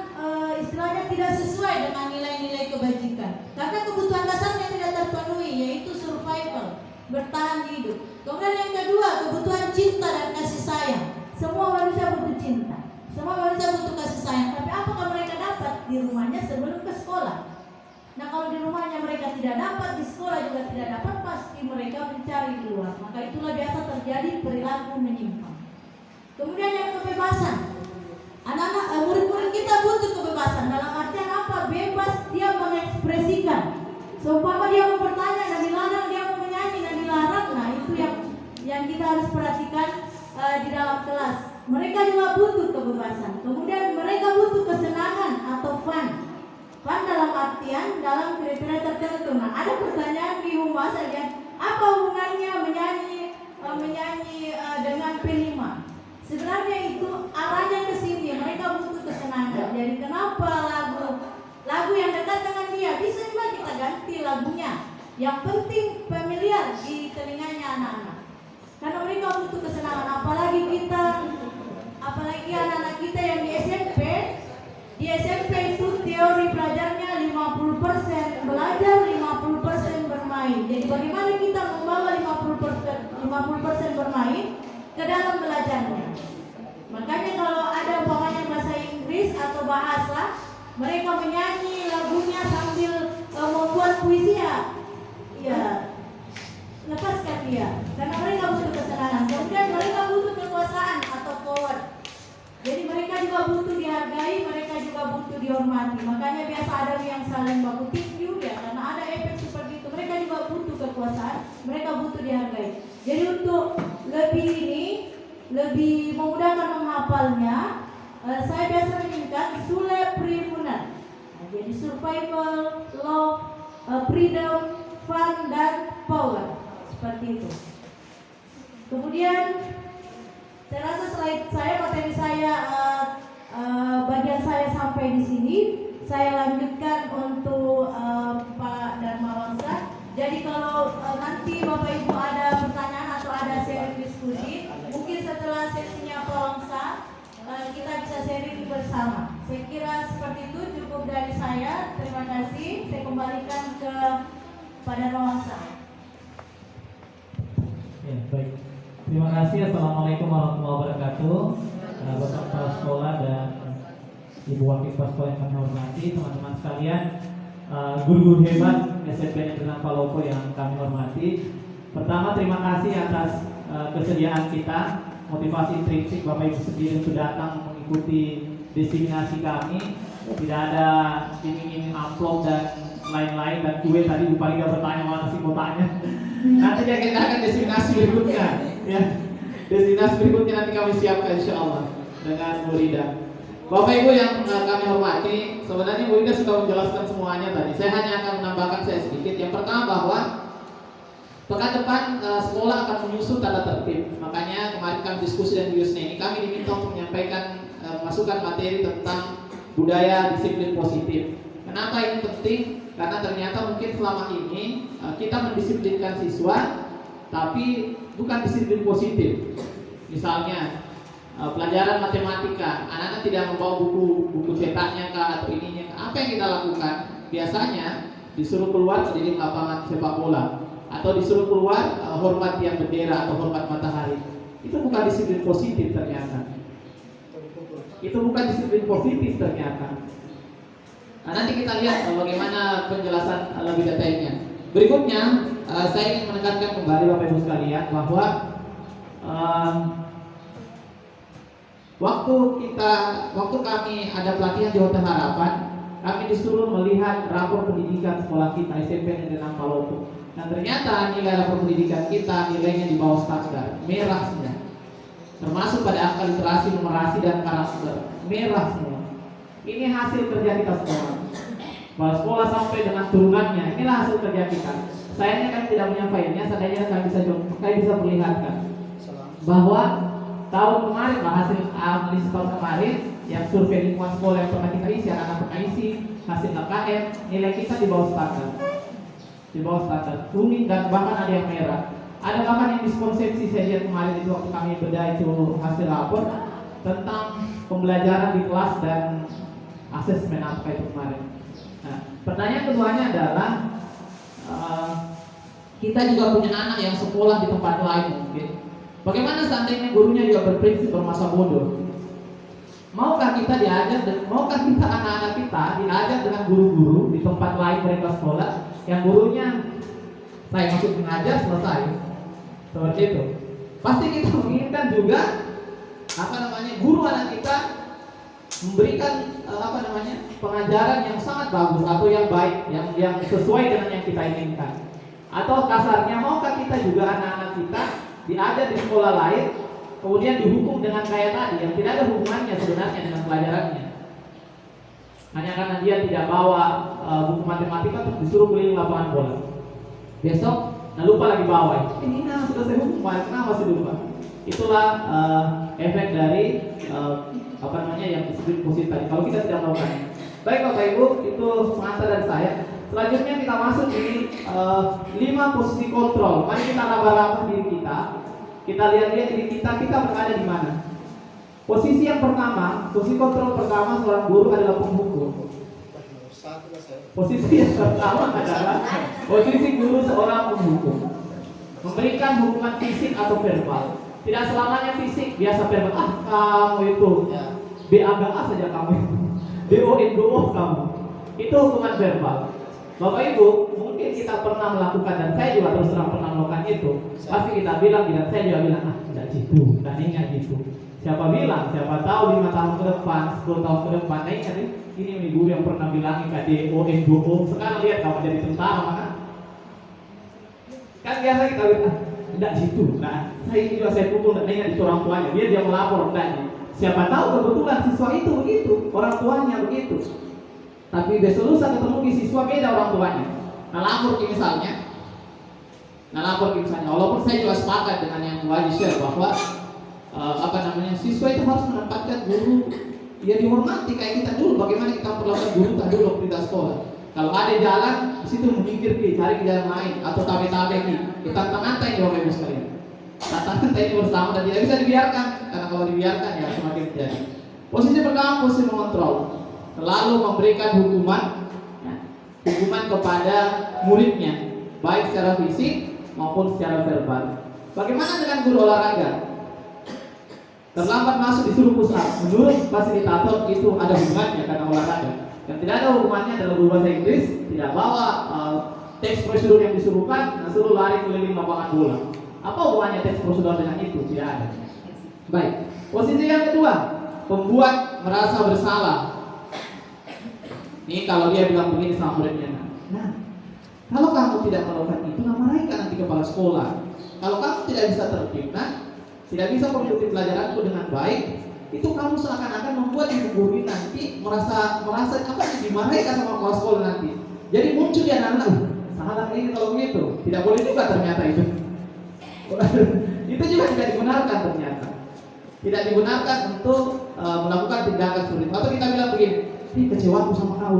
istilahnya tidak sesuai dengan nilai-nilai kebajikan. Karena kebutuhan dasarnya tidak terpenuhi, yaitu survival, bertahan hidup. Kemudian yang kedua, kebutuhan cinta dan kasih sayang. Semua manusia butuh cinta, semua manusia butuh kasih sayang. Tapi apakah mereka dapat di rumahnya sebelum ke sekolah? Nah, kalau di rumahnya mereka tidak dapat, di sekolah juga tidak dapat, pasti mereka mencari di luar. Maka itulah biasa terjadi perilaku menyimpang. Kemudian yang kebebasan. Anak-anak, murid-murid kita butuh kebebasan. Dalam artian apa? Bebas dia mengekspresikan. Seumpama dia mau bertanya dan dilarang, dia mau menyanyi dan dilarang. Nah, itu yang kita harus perhatikan di dalam kelas. Mereka juga butuh kebebasan. Kemudian mereka butuh kesenangan atau fun. Fun dalam artian dalam kriteria tertentu. Nah, ada pertanyaan di rumah saja. Apa hubungannya menyanyi dengan P5? Sebenarnya itu arahnya ke sini. Mereka butuh kesenangan. Jadi kenapa lagu yang dekat dengan dia bisa juga kita ganti lagunya. Yang penting familiar di telinganya anak-anak. Karena mereka butuh kesenangan. Apalagi anak-anak kita yang di SMP. Di SMP itu teori belajarnya 50% belajar, 50% bermain. Jadi bagaimana kita membawa 50% bermain ke dalam belajarnya. Makanya kalau ada umpamanya bahasa Inggris atau bahasa, mereka menyanyi lagunya sambil membuat puisi ya lepaskan dia. Karena mereka butuh kesenangan. Kemudian mereka butuh kekuasaan atau power. Jadi mereka juga butuh dihargai, mereka juga butuh dihormati. Makanya biasa ada yang saling baku tinju ya, karena ada efek seperti itu. Mereka juga butuh kekuasaan, mereka butuh dihargai. Jadi untuk lebih memudahkan menghafalnya, saya biasa menyingkat Sule Primunar. Nah, jadi survival, love, freedom, fun, dan power. Seperti itu. Kemudian saya rasa materi saya bagian saya sampai di sini. Saya lanjutkan untuk Pak Dharma Wangsa. Jadi kalau nanti Bapak Ibu ada pertanyaan atau ada sesi diskusi, mungkin setelah sesinya Pak Wangsa kita bisa sharing bersama. Saya kira seperti itu, cukup dari saya. Terima kasih. Saya kembalikan ke Pak Dharma Wangsa. Ya, baik. Terima kasih. Assalamualaikum warahmatullahi wabarakatuh. Bapak Kepala Sekolah dan Ibu Wakil Kepala Sekolah yang kami hormati, teman-teman sekalian, guru-guru hebat SMP Negeri Palopo yang kami hormati. Pertama, terima kasih atas kesediaan kita, motivasi intrinsik Bapak Ibu sendiri untuk datang mengikuti diseminasi kami. Tidak ada iming-iming amplop dan lain-lain dan kue tadi Bu Parida bertanya mana sih kotanya. Nantinya kita akan destinasi berikutnya, ya. Destinasi berikutnya nanti kami siapkan insya Allah dengan Bu Rida. Bapak Ibu yang kami hormati, sebenarnya Bu Rida sudah menjelaskan semuanya tadi. Saya hanya akan menambahkan sedikit. Yang pertama bahwa pekan depan sekolah akan menyusun tata tertib. Makanya kemarin kami diskusi dan Yusne ini kami diminta untuk menyampaikan masukan materi tentang budaya disiplin positif. Kenapa ini penting? Karena ternyata mungkin selama ini kita mendisiplinkan siswa, tapi bukan disiplin positif. Misalnya pelajaran matematika, anak-anak tidak membawa buku cetaknya atau ininya. Apa yang kita lakukan? Biasanya disuruh keluar keliling lapangan sepak bola, atau disuruh keluar hormat tiang bendera atau hormat matahari. Itu bukan disiplin positif ternyata. Itu bukan disiplin positif ternyata. Nah, nanti kita lihat bagaimana penjelasan lebih detailnya. Berikutnya, saya ingin menekankan kembali Bapak Ibu sekalian bahwa waktu kami ada pelatihan di Hotel Harapan, kami disuruh melihat rapor pendidikan sekolah kita SMP Negeri Palopo. Dan ternyata nilai rapor pendidikan kita nilainya di bawah standar, merah sudah. termasuk pada angka literasi, numerasi, dan karakter. Merah semua. Ini hasil kerja kita sekolah. Kepala sekolah sampai dengan turunannya, inilah hasil kerja kita. Sayangnya kami tidak punya filenya, seandainya kami bisa perlihatkan bahwa tahun kemarin, hasil analis tahun kemarin yang survei lingkungan sekolah yang pernah kita isi, anak-anak pernah isi hasil LKM, nilai kita di bawah standar, kuning dan bahkan ada yang merah. Ada bahkan yang miskonsepsi saya lihat kemarin itu waktu kami bedah itu hasil rapor tentang pembelajaran di kelas dan asesmen apa itu kemarin. Nah, pertanyaan keduanya adalah kita juga punya anak yang sekolah di tempat lain mungkin. Bagaimana seandainya gurunya juga berprinsip bermasa bodoh? Maukah kita anak-anak kita diajar dengan guru-guru di tempat lain mereka sekolah yang gurunya saya masuk mengajar selesai seperti itu? Pasti kita menginginkan juga guru anak kita memberikan pengajaran yang sangat bagus atau yang baik, yang sesuai dengan yang kita inginkan. Atau kasarnya, maukah kita juga anak-anak kita diajar di sekolah lain kemudian dihukum dengan kayak tadi yang tidak ada hubungannya sebenarnya dengan pelajarannya, hanya karena dia tidak bawa buku matematika terus disuruh keliling lapangan bola. Besok lupa lagi bawa. Ini sudah saya hukum, kenapa masih lupa? Itulah efek dari yang disebut positif tadi kalau kita tidak melakukannya. Baik Bapak Ibu, itu pengantar dari saya. Selanjutnya kita masuk di 5 posisi kontrol. Mari kita raba-raba diri kita. Kita lihat-lihat diri kita berada di mana. Posisi yang pertama, posisi kontrol pertama seorang guru adalah penghukum. Posisi yang pertama adalah posisi guru seorang penghukum. Memberikan hukuman fisik atau verbal. Tidak selamanya fisik, biasa verbal. Kamu itu B-A-G-A saja kamu itu. D-O-N-D-O kamu. Itu hukuman verbal. Bapak Ibu, mungkin kita pernah melakukan dan saya juga terus terang pernah melakukan itu. Pasti kita bilang, dan saya juga bilang, tidak gitu, dan ingat gitu. Siapa bilang, siapa tahu 5 tahun ke depan, 10 tahun ke depan, ingat ini guru yang pernah bilang D-O-N-D-O. Sekarang lihat kamu jadi tentara mana? Kan biasa kita bilang, tidak gitu. Nah, saya ini juga saya pukul, dan ingat itu orang tuanya. Dia melapor, siapa tahu kebetulan siswa itu begitu, orang tuanya begitu. Tapi besok lusa ketemu di siswa beda orang tuanya. Nah lapor misalnya, walaupun saya juga sepakat dengan yang Wajib share bahwa siswa itu harus menempatkan guru ya dihormati kayak kita dulu. Bagaimana kita perlakukan guru tadi dulu kita sekolah. Kalau ada jalan di situ memikir cari ke jalan lain atau tabe-tabe kita tantang ini Bapak Ibu sekalian. Tantangan ini bersama dan tidak bisa dibiarkan karena kalau dibiarkan ya semakin terjadi. Posisi pertama posisi mengontrol. Lalu memberikan hukuman kepada muridnya baik secara fisik maupun secara verbal. Bagaimana dengan guru olahraga? Terlambat masuk disuruh push up. Menurut fasilitator itu ada hubungannya karena olahraga. Yang tidak ada hubungannya adalah guru bahasa Inggris tidak bawa teks prosedur yang disuruhkan, suruh lari keliling lapangan bola. Apa hubungannya teks prosedur dengan itu? Tidak ada. Baik. Posisi yang kedua, pembuat merasa bersalah. Ini kalau dia bilang begini sama muridnya. Nah, kalau kamu tidak melakukan itu, marahin nanti kepala sekolah. Kalau kamu tidak bisa tertib, tidak bisa mengikuti pelajaranku dengan baik, itu kamu seakan-akan membuat ibu guru nanti merasa dimarahin sama kepala sekolah nanti. Jadi muncul di anak-anak, salah ini kalau begitu, tidak boleh juga ternyata itu. Itu juga tidak dibenarkan ternyata. Tidak dibenarkan untuk melakukan tindakan seperti itu. Atau kita bilang begini. Kecewa aku sama kau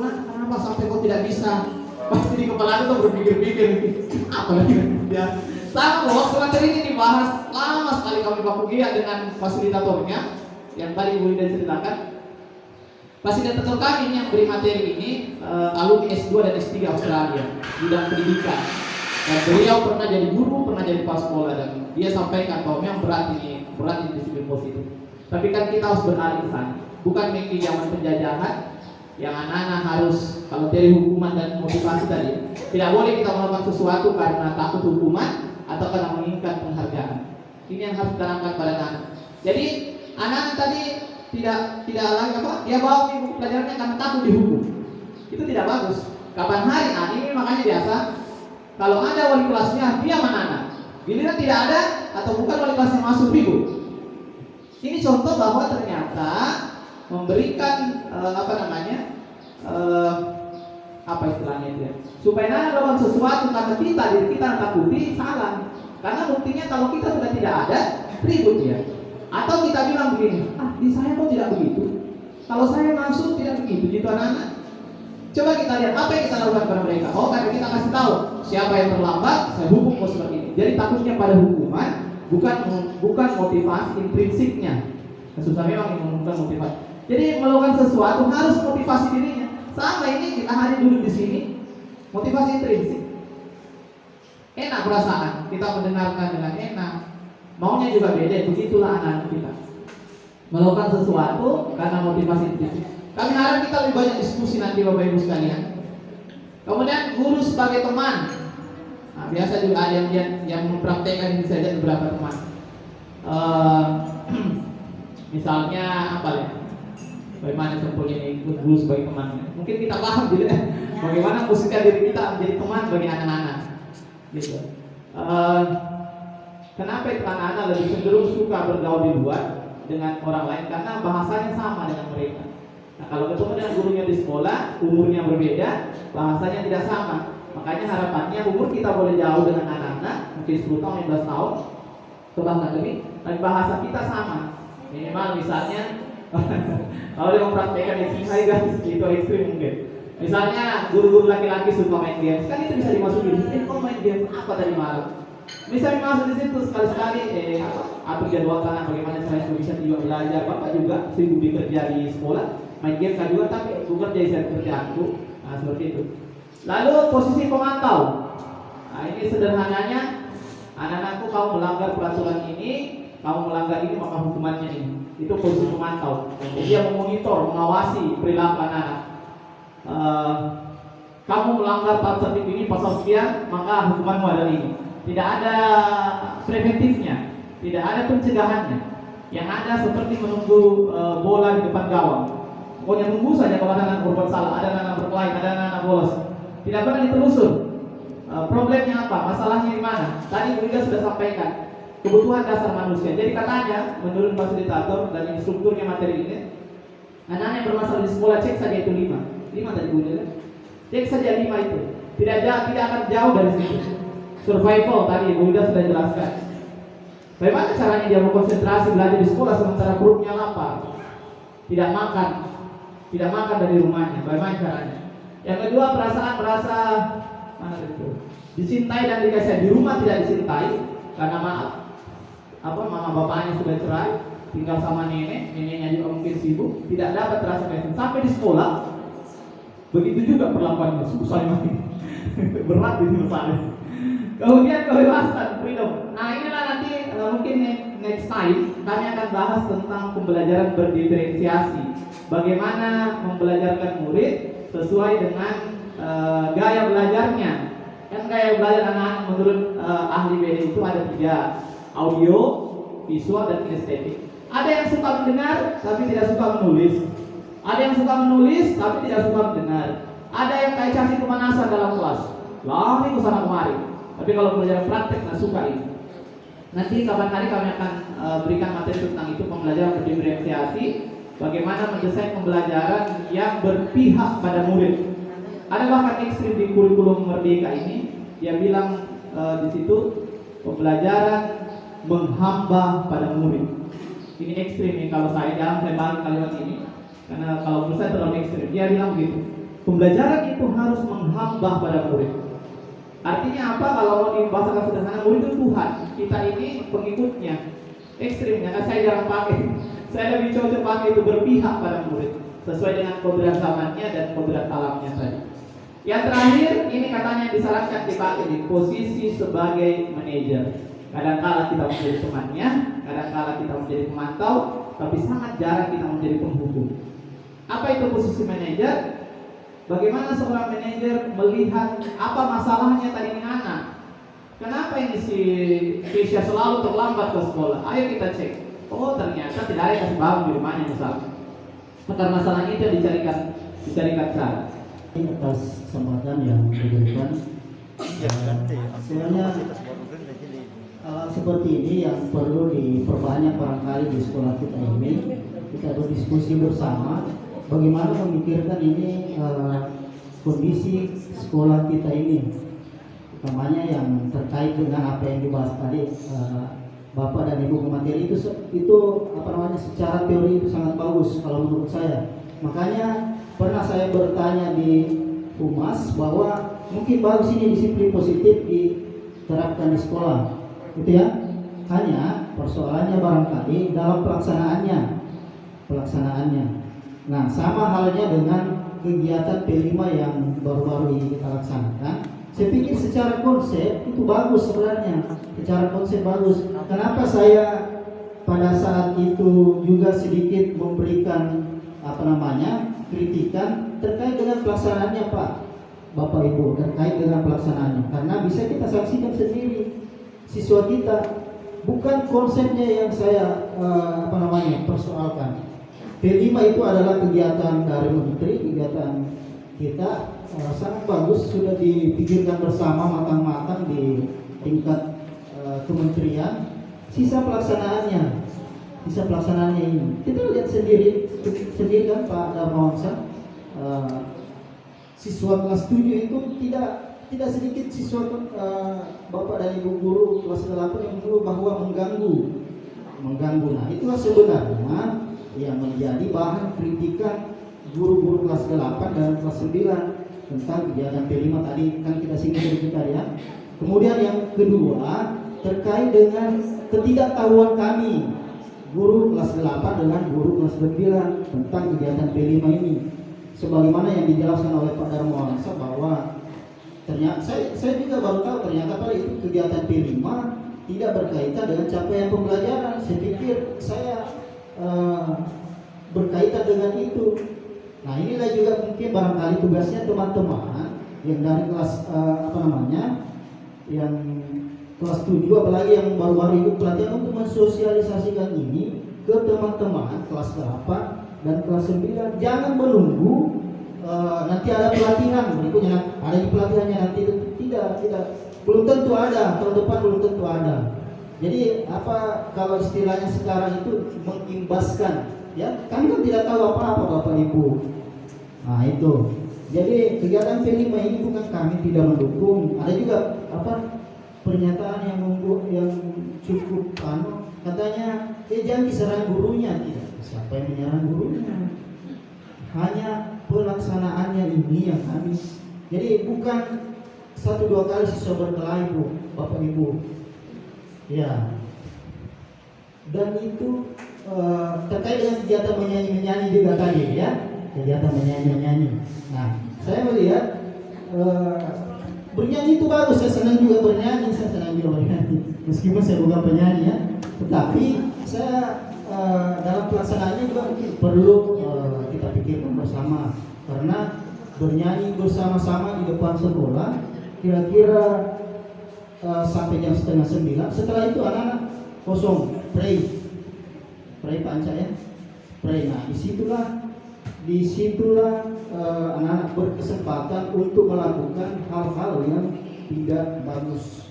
kenapa sampai kau tidak bisa? Pasti di kepala itu berpikir-pikir apa lagi ya. Sama waktu materi ini dibahas lama sekali kami bakugia dengan fasilitatornya yang tadi Ibu Ida ceritakan. Fasilitator kami yang beri materi ini alumni S2 dan S3 Australia bidang pendidikan. Dan beliau pernah jadi guru, pernah jadi kepala sekolah dan dia sampaikan bahwa memang berat ini disiplin positif. Tapi kan kita harus beralih ke sana. Bukan mengikuti zaman penjajahan yang anak-anak harus kalau dari hukuman dan motivasi tadi tidak boleh kita melakukan sesuatu karena takut hukuman atau karena menginginkan penghargaan. Ini yang harus ditanamkan pada anak. Jadi anak-anak tadi tidak lagi dia bawa buku pelajarannya karena takut dihukum. Itu tidak bagus. Kapan hari ini makanya biasa kalau ada wali kelasnya dia mana anak Giliran tidak ada atau bukan wali kelas yang masuk ribut. Ini contoh bahwa ternyata memberikan apa istilahnya itu ya, supaya Nana melakukan sesuatu karena diri kita takuti, salah. Karena buktinya kalau kita sudah tidak ada, ribut ya. Atau kita bilang begini, di saya kok tidak begitu, kalau saya masuk tidak begitu, gitu anak-anak. Coba kita lihat apa yang kita lakukan kepada mereka. Karena kita kasih tahu siapa yang terlambat, saya hukum kok seperti ini. Jadi takutnya pada hukuman, bukan motivasi intrinsiknya. Susah memang yang menemukan motivasi. Jadi melakukan sesuatu harus motivasi dirinya. Sama ini kita hari dulu di sini, motivasi intrinsik. Enak perasaan, kita mendengarkan dengan enak. Maunya juga beda, begitulah anak-anak kita. Melakukan sesuatu karena motivasi intrinsik. Kami harap kita lebih banyak diskusi nanti Bapak Ibu sekalian. Kemudian guru sebagai teman. Biasa juga ada yang mempraktekkan ini saja beberapa teman. Misalnya apa ya? Bagaimana contohnya ikut guru sebagai teman? Mungkin kita paham gitu ya. Bagaimana posisikan diri kita menjadi teman bagi anak-anak. Gitu. Kenapa itu anak-anak lebih cenderung suka bergaul di luar dengan orang lain? Karena bahasanya sama dengan mereka. Nah, kalau ketemu dengan gurunya di sekolah, umurnya berbeda, bahasanya tidak sama. Makanya harapannya umur kita boleh jauh dengan anak-anak, mungkin 10 tahun, 15 tahun, atau bahkan lebih, tapi bahasa kita sama. Minimal misalnya, kalau dia mempraktekkan yang singkai guys, itu ekstrim mungkin. Misalnya guru-guru laki-laki suka main game, kan itu bisa dimasukin. Kok main game apa tadi malam? Bisa masuk di situ sekali-sekali. Atur jadwal tanah bagaimana saya bisa juga belajar. Bapak juga sibuk bekerja di sekolah, main game kan juga, tapi bukan jadi saya kerjaanku. Nah, seperti itu. Lalu posisi pemantau. Nah, ini sederhananya, anak-anakku kamu melanggar peraturan ini, kamu melanggar ini maka hukumannya ini. Itu posisi pemantau. Dia memonitor, mengawasi perilaku anak-anak. Kamu melanggar pasal ini, pasal sekian, maka hukumanmu adalah ini. Tidak ada preventifnya, tidak ada pencegahannya. Yang ada seperti menunggu bola di depan gawang. Pokoknya nunggu saja kalau ada anak berbuat salah, ada anak berkelahi, ada anak bolos. Tidak pernah ditelusur. Problemnya apa? Masalahnya di mana? Tadi juga sudah sampaikan. Kebutuhan dasar manusia. Jadi katanya, menurut fasilitator dan instrukturnya materi ini, anak-anak yang bermasalah di sekolah cek saja itu 5 tadi Bu Lila. Cek saja 5 itu. Tidak akan jauh dari situ. Survival tadi Bu Lila sudah jelaskan. Bagaimana caranya dia berkonsentrasi belajar di sekolah sementara perutnya lapar, tidak makan dari rumahnya. Bagaimana caranya? Yang kedua, merasa dicintai dan dikasih. Di rumah tidak dicintai karena mama bapaknya sudah cerai, tinggal sama neneknya juga mungkin sibuk, tidak dapat rasa kasih. Sampai di sekolah begitu juga perlakuannya, susah banget. Berat ini masalahnya. Kemudian kebebasan, freedom. Nah, inilah nanti mungkin next time kami akan bahas tentang pembelajaran berdiferensiasi. Bagaimana membelajarkan murid sesuai dengan gaya belajarnya. Kan gaya belajar anak-anak menurut ahli BD itu ada 3: audio, visual, dan kinestetik. Ada yang suka mendengar tapi tidak suka menulis. Ada yang suka menulis tapi tidak suka mendengar. Ada yang kayak cacing kemanasan dalam kelas, lari ke sana kemari. Tapi kalau pembelajaran praktek nggak suka ini. Nanti kapan hari kami akan berikan materi tentang itu, pembelajaran berdiferensiasi. Bagaimana mendesain pembelajaran yang berpihak pada murid. Ada bahkan ekstrim di kurikulum Merdeka ini, dia bilang di situ pembelajaran menghamba pada murid. Ini ekstrim nih kalau saya balik kalimat ini, karena kalau menurut saya terlalu ekstrim. Dia bilang begitu, pembelajaran itu harus menghamba pada murid. Artinya apa? Kalau mau dibahasakan sederhana, murid itu Tuhan, kita ini pengikutnya. Ekstrimnya, kan saya jarang pakai. Saya lebih cocok pakai itu berpihak pada murid, sesuai dengan kodrat zamannya dan kodrat alamnya tadi. Yang terakhir, ini katanya disarankan dipakai di posisi sebagai manajer. Kadang-kala kita menjadi temannya, kadang-kala kita menjadi pemantau, tapi sangat jarang kita menjadi penghukum. Apa itu posisi manajer? Bagaimana seorang manajer melihat apa masalahnya tadi dengan anak? Kenapa ini si Keisha selalu terlambat ke sekolah? Ayo kita cek. Oh, ternyata tidak ada kasih bangun di rumahnya misalnya. Maka masalahnya itu dicarikan cara. Atas kesempatan yang diberikan. Sebenarnya seperti ini yang perlu diperbanyak barangkali di sekolah kita ini. Kita berdiskusi bersama bagaimana memikirkan ini kondisi sekolah kita ini, utamanya yang terkait dengan apa yang dibahas tadi Bapak dan Ibu pemateri itu apa namanya, secara teori itu sangat bagus kalau menurut saya. Makanya pernah saya bertanya di Humas bahwa mungkin bagus ini disiplin positif diterapkan di sekolah, gitu ya. Hanya persoalannya barangkali dalam pelaksanaannya. Nah, sama halnya dengan kegiatan P5 yang baru-baru ini kita laksanakan. Saya pikir secara konsep itu bagus sebenarnya, secara konsep bagus. Kenapa saya pada saat itu juga sedikit memberikan apa namanya, kritikan terkait dengan pelaksanaannya, Pak, Bapak Ibu, terkait dengan pelaksanaannya, karena bisa kita saksikan sendiri siswa kita, bukan konsepnya yang saya persoalkan. P5 itu adalah kegiatan dari menteri, kegiatan kita sangat bagus, sudah dipikirkan bersama matang-matang di tingkat kementerian. Sisa pelaksanaannya ini kita lihat sendiri kan Pak Darmawansyah, siswa kelas 7 itu tidak sedikit siswa Bapak dan Ibu guru kelas 8 yang mengeluh bahwa mengganggu. Nah, itulah sebenarnya yang menjadi bahan kritikan guru-guru kelas 8 dan kelas 9 tentang kegiatan P5 tadi kan kita singgung sedikit tadi ya. Kemudian yang kedua terkait dengan ketidaktahuan kami guru kelas 8 dengan guru kelas 9 tentang kegiatan P5 ini. Sebagaimana yang dijelaskan oleh Pak Darmawansyah bahwa ternyata saya juga baru tahu ternyata pada itu kegiatan P5 tidak berkaitan dengan capaian pembelajaran. Saya pikir saya berkaitan dengan itu. Nah, inilah juga mungkin barangkali tugasnya teman-teman yang dari kelas yang kelas 7 apalagi yang baru-baru ikut pelatihan untuk mensosialisasikan ini ke teman-teman kelas 8 dan kelas 9. Jangan menunggu nanti ada pelatihan berikutnya, ada di pelatihannya nanti, tidak belum tentu ada, tahun depan belum tentu ada. Jadi kalau istilahnya sekarang itu mengimbaskan, ya kami kan tidak tahu apa-apa Bapak Ibu. Nah itu, jadi kegiatan P5 ini bukan kami tidak mendukung. Ada juga pernyataan yang cukup katanya jangan diserang gurunya. Tidak, siapa yang menyerang gurunya? Hanya pelaksanaannya ini yang kami. Jadi bukan 1-2 kali siswa berkelahi Bu, Bapak Ibu. Ya, dan itu terkait dengan kegiatan menyanyi juga tadi ya, kegiatan menyanyi. Nah, saya melihat bernyanyi itu bagus, saya senang juga bernyanyi, meskipun saya bukan penyanyi ya, tetapi saya dalam pelaksanaannya juga perlu kita pikirkan bersama, karena bernyanyi bersama-sama di depan sekolah kira-kira sampai jam 8:30. Setelah itu anak-anak kosong, pray panca ya, pray. Nah disitulah anak-anak berkesempatan untuk melakukan hal-hal yang tidak bagus,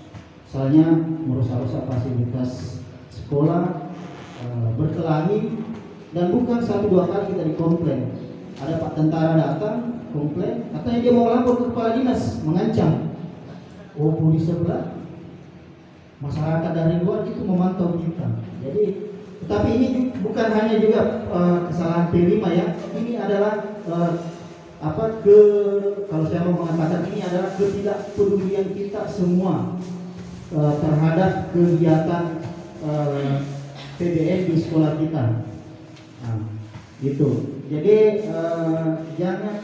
misalnya merusak fasilitas sekolah, berkelahi, dan bukan 1-2 kali kita dikomplain. Ada Pak Tentara datang komplain, katanya dia mau lapor ke kepala dinas, mengancam. Di sebelah masyarakat dari luar itu memantau kita. Jadi, tetapi ini bukan hanya juga kesalahan P5 ya. Ini adalah kalau saya mau mengatakan ini adalah ketidakpedulian kita semua terhadap kegiatan PBN di sekolah kita. Nah, gitu. Jadi jangan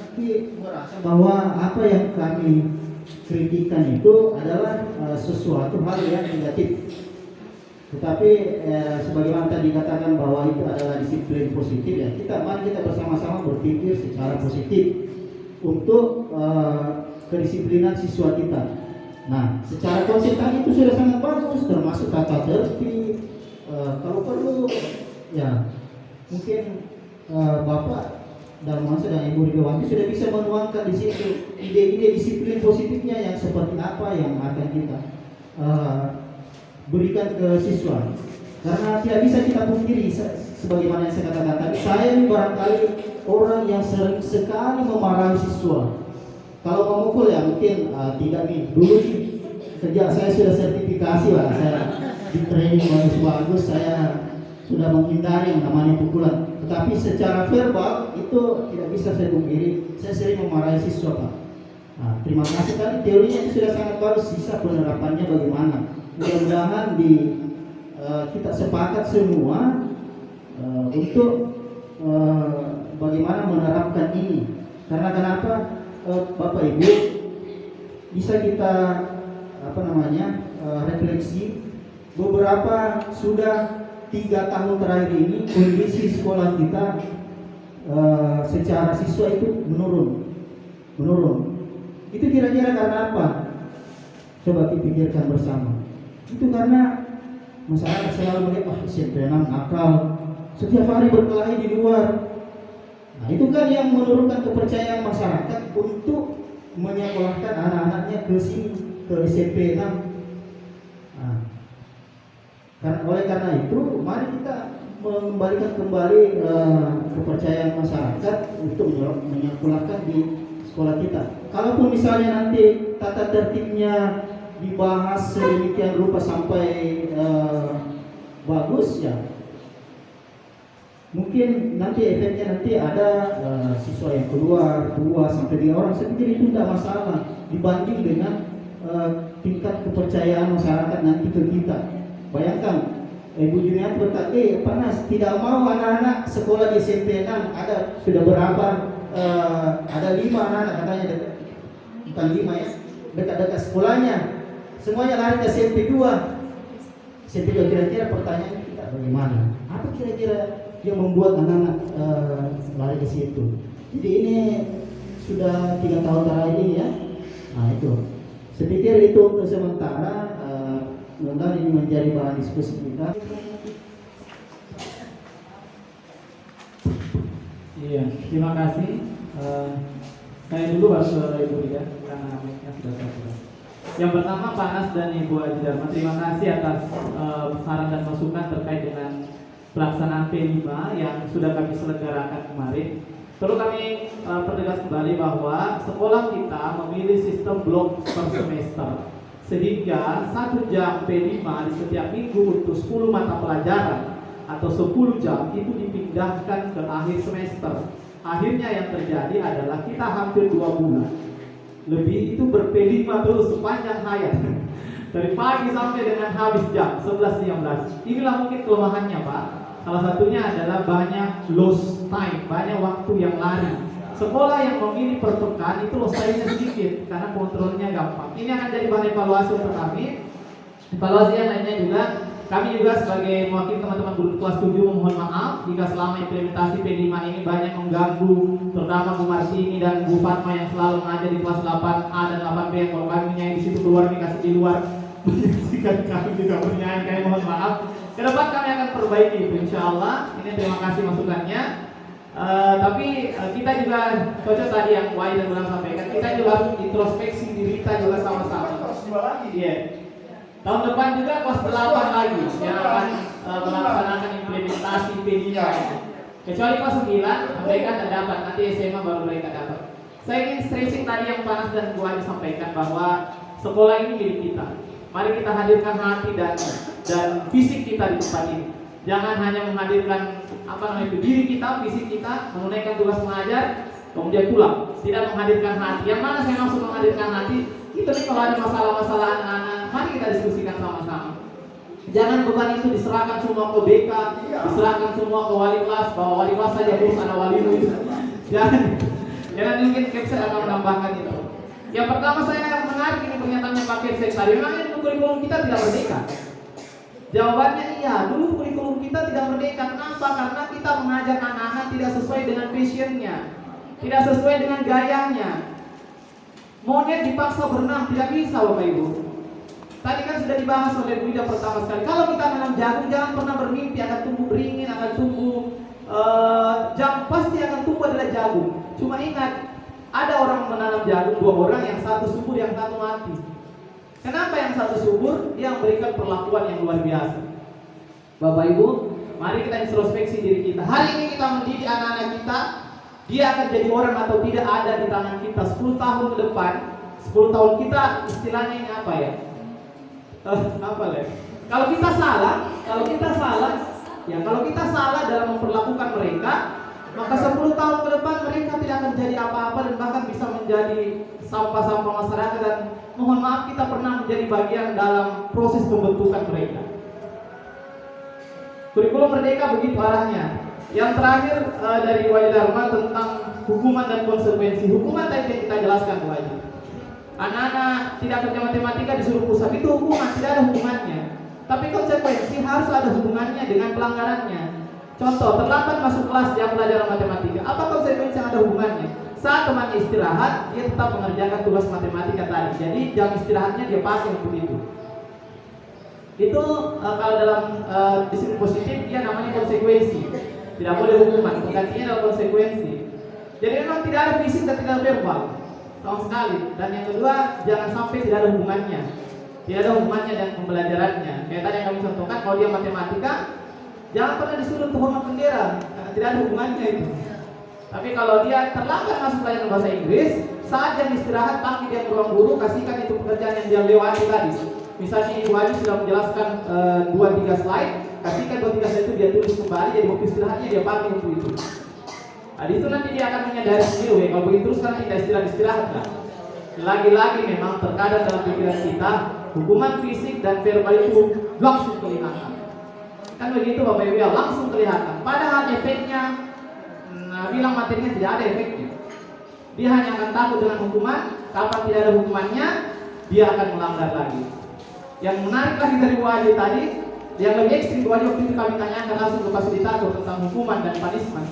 merasa bahwa apa yang kami kritikan itu adalah sesuatu hal yang negatif. Tetapi sebagaimana tadi dikatakan bahwa itu adalah disiplin positif ya. Mari kita bersama-sama berpikir secara positif untuk kedisiplinan siswa kita. Nah, secara konsep tadi itu sudah sangat bagus, termasuk tata tertib. Kalau perlu ya mungkin Bapak Darmawansyah dan Ibu Ridwati sudah bisa menuangkan di situ ide-ide disiplin positifnya yang seperti apa yang akan kita berikan ke siswa. Karena tidak bisa kita pungkiri, sebagaimana yang saya katakan tadi, saya ini barangkali orang yang sering sekali memarahi siswa. Kalau memukul ya mungkin tidak nih. Dulu nih sejak saya sudah sertifikasi lah, saya di training bagus-bagus, saya sudah menghindari yang namanya pukulan. Tetapi secara verbal itu tidak bisa saya pungkiri, saya sering memarahi siswa, Pak. Nah, terima kasih tadi teorinya itu sudah sangat bagus, sisa penerapannya bagaimana. Mudah-mudahan kita sepakat semua untuk bagaimana menerapkan ini. Karena kenapa Bapak Ibu bisa kita refleksi beberapa sudah 3 tahun terakhir ini kondisi sekolah kita secara siswa itu menurun. Itu kira-kira karena apa? Coba dipikirkan bersama. Itu karena masyarakat selalu melihat SMP 6 nakal, setiap hari berkelahi di luar. Nah, itu kan yang menurunkan kepercayaan masyarakat untuk menyekolahkan anak-anaknya ke sini, ke SMP 6. Nah, oleh karena itu, mari kita mengembalikan kembali kepercayaan masyarakat untuk menyekolahkan di sekolah kita. Kalaupun misalnya nanti tata tertibnya dibahas sedemikian rupa sampai bagus ya, mungkin nanti efeknya nanti ada siswa yang keluar 2 sampai 3 orang. Saya pikir itu tidak masalah dibanding dengan tingkat kepercayaan masyarakat nanti ke kita. Bayangkan Ibu Juniat berkata, panas, tidak mau anak-anak sekolah di SMP 6, ada sudah berapa, ada 5 anak-anak katanya, bukan 5 ya, dekat-dekat sekolahnya, semuanya lari ke SMP 2. SMP 2 kira-kira pertanyaan kita bagaimana? Apa kira-kira yang membuat anak-anak lari ke situ? Jadi ini sudah 3 tahun terakhir ini ya. Nah itu, saya pikir itu untuk sementara. Mudah-mudahan ini menjadi bahan diskusi kita. Iya, terima kasih. Saya dulu baru ke Ibu Rida karena mic-nya sudah terbuka. Yang pertama, Pak Anas dan Ibu Haji Dharma, terima kasih atas saran dan masukan terkait dengan pelaksanaan P5 yang sudah kami selenggarakan kemarin. Perlu kami pertegas kembali bahwa sekolah kita memilih sistem blok per semester, sehingga 1 jam P5 di setiap minggu untuk 10 mata pelajaran atau 10 jam itu dipindahkan ke akhir semester. Akhirnya yang terjadi adalah kita hampir 2 bulan lebih itu ber-P5 terus sepanjang hayat dari pagi sampai dengan habis jam 11.15. Inilah mungkin kelemahannya, Pak. Salah satunya adalah banyak lost time, banyak waktu yang lari. Sekolah yang memilih per pekan itu lost time-nya sedikit karena kontrolnya gampang. Ini akan jadi bahan evaluasi untuk kami. Evaluasi yang lainnya juga, kami juga sebagai mewakili teman-teman guru kelas 7 memohon maaf jika selama implementasi P5 ini banyak mengganggu, terutama Bu Martini dan Bu Fatma yang selalu mengajar di kelas 8A dan 8B. Kalau kami menyanyi di situ keluar dikasih di luar, menyaksikan kami juga bernyanyi, kami mohon maaf. Kedepan kami akan perbaiki itu, insya Allah. Ini terima kasih masukannya. Tapi kita juga cocok tadi yang Wai dan Bulan sampaikan, kita juga harus introspeksi diri kita juga sama-sama. Iya. Tahun depan juga kelas 8 lagi yang akan melaksanakan implementasi P5. Kecuali kelas 9 mereka tidak dapat, nanti SMA baru mereka dapat. Saya ingin stressing tadi yang Panas dan Bu Ani sampaikan bahwa sekolah ini milik kita. Mari kita hadirkan hati dan fisik kita di tempat ini. Jangan hanya menghadirkan diri kita, fisik kita, menunaikan tugas mengajar, kemudian pulang. Tidak menghadirkan hati. Yang mana saya maksud menghadirkan hati? Itu nih kalau ada masalah-masalah anak-anak, mari kita diskusikan sama-sama. Jangan beban itu diserahkan semua ke BK, diserahkan semua ke wali kelas, bahwa wali kelas saja urus anak wali itu. Jangan mungkin Kepsek akan menambahkan itu. Yang pertama saya menarik ini pernyataannya Pak Kepsek tadi. Memang itu kurikulum kita tidak merdeka. Jawabannya iya, dulu kurikulum kita tidak merdeka. Kenapa? Karena kita mengajar anak-anak tidak sesuai dengan passionnya, tidak sesuai dengan gayanya. Monyet dipaksa berenang, tidak bisa Bapak Ibu. Tadi kan sudah dibahas oleh Bu Ida pertama sekali. Kalau kita menanam jagung, jangan pernah bermimpi akan tumbuh beringin, akan tumbuh pasti akan tumbuh adalah jagung. Cuma ingat, ada orang menanam jagung, 2 orang, yang satu subur, yang satu mati. Kenapa yang satu subur? Dia memberikan perlakuan yang luar biasa. Bapak Ibu, mari kita introspeksi diri kita. Hari ini kita mendidik anak-anak kita, dia akan jadi orang atau tidak ada di tangan kita 10 tahun ke depan. 10 tahun kita istilahnya ini apa ya? Apa ya? Kalau kita salah dalam memperlakukan mereka, maka 10 tahun ke depan mereka tidak akan jadi apa-apa dan bahkan bisa menjadi sampah-sampah masyarakat, dan mohon maaf kita pernah menjadi bagian dalam proses pembentukan mereka. Kurikulum Merdeka begitu arahnya. Yang terakhir dari Wajib Dharma tentang hukuman dan konsekuensi. Hukuman tadi kita jelaskan wajib. Anak-anak tidak kerja matematika disuruh pusat, itu hukuman, tidak ada hukumannya. Tapi konsekuensi harus ada hubungannya dengan pelanggarannya. Contoh, terlambat masuk kelas jam pelajaran matematika. Apa konsekuensi yang ada hubungannya? Saat temannya istirahat, dia tetap mengerjakan tugas matematika tadi. Jadi jam istirahatnya dia pakai untuk itu. Itu kalau dalam disiplin positif dia namanya konsekuensi. Tidak boleh hukuman, penggantinya adalah konsekuensi. Jadi memang tidak ada fisik dan tidak ada verbal sama sekali. Dan yang kedua, jangan sampai tidak ada hubungannya. Tidak ada hubungannya dengan pembelajarannya. Kayak tadi yang kami contohkan, kalau dia matematika, jangan pernah disuruh untuk hormat bendera, karena tidak ada hubungannya itu. Tapi kalau dia terlambat masuk pelajaran bahasa Inggris, saat jam istirahat panggil dia ke ruang guru, kasihkan itu pekerjaan yang dia lewati tadi. Misalnya Ibu Haji sudah menjelaskan 2-3 slide, kasihkan 2-3 slide itu dia tulis kembali, jadi waktu istirahatnya dia pakai untuk itu. Nah, itu nanti dia akan menyadari sendiri, kalau begitu terus kan tidak istirahat lah. Lagi-lagi memang terkadang dalam pikiran kita, hukuman fisik dan verbal itu langsung kelihatan. Kan begitu Bapak Ibu ya, langsung kelihatan. Padahal efeknya, bilang materinya tidak ada efeknya. Dia hanya akan takut dengan hukuman. Kapan tidak ada hukumannya, dia akan melanggar lagi. Yang menarik lagi dari Bu Haji tadi, yang lebih ekstrim Bu Haji waktu itu kami tanyakan langsung ke fasilitator tentang hukuman dan punishment.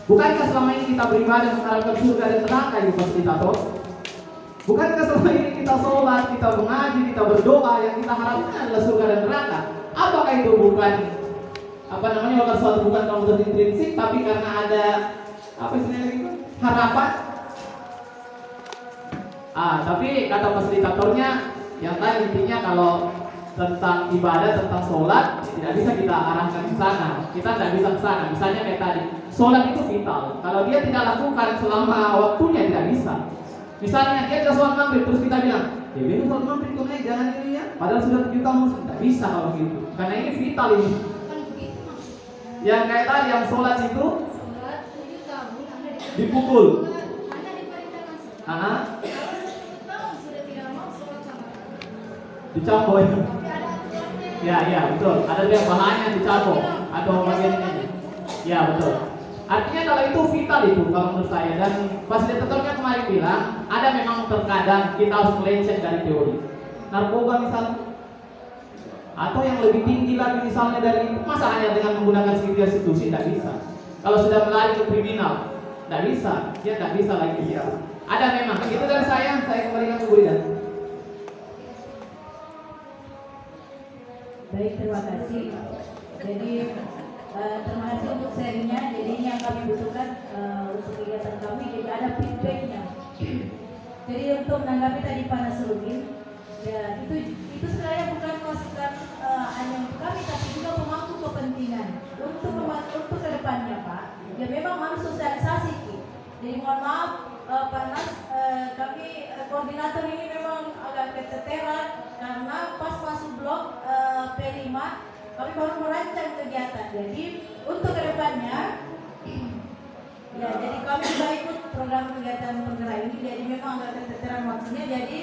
Bukankah selama ini kita beribadah mengharapkan surga dan neraka, Ibu fasilitator? Bukankah selama ini kita sholat, kita mengaji, kita berdoa, yang kita harapkan adalah surga dan neraka? Apakah itu bukan bukan suatu bukan kamu intrinsik, tapi karena ada harapan? Tapi kata fasilitatornya, yang tadi intinya kalau tentang ibadah, tentang sholat, tidak bisa kita arahkan ke sana. Kita tidak bisa ke sana. Misalnya kayak tadi, sholat itu vital. Kalau dia tidak lakukan selama waktunya, tidak bisa. Misalnya dia tidak sholat maghrib, terus kita bilang, ya bener sholat maghrib kok jangan ini ya. Padahal sudah 7 tahun, tidak bisa kalau gitu. Karena ini vital ini. Yang kayak tadi, yang sholat itu dipukul. Dicambuk ya. Ya betul. Ada yang bahannya dicambuk atau bagian ini. Ya betul. Artinya kalau itu vital itu kalau menurut saya, dan fasilitatornya kemarin bilang ada memang terkadang kita harus melenceng dari teori. Narkoba misalnya, atau yang lebih tinggi lagi misalnya dari itu, masa hanya dengan menggunakan segitiga institusi tidak bisa. Kalau sudah melari ke kriminal tidak bisa, dia tidak bisa lagi. Ya. Ada memang. Itu dari saya kembalikan ke Bu Ida. Baik, terima kasih. Jadi terima kasih untuk sharingnya. Jadi ini yang kami butuhkan untuk kegiatan kami. Jadi ada feedbacknya. Jadi untuk menanggapi tadi Pak Nasruddin, ya itu sebenarnya bukan masukan hanya untuk kami, tapi juga pemangku kepentingan untuk kedepannya Pak. Ya memang harus sosialisasi. Jadi mohon maaf Pak Nas, kami koordinator ini memang agak keteteran karena pas masuk blok P5 kami baru merancang kegiatan. Jadi untuk kedepannya, ya jadi kami sudah ikut program kegiatan penggerak ini. Jadi memang agak keteteran waktunya. Jadi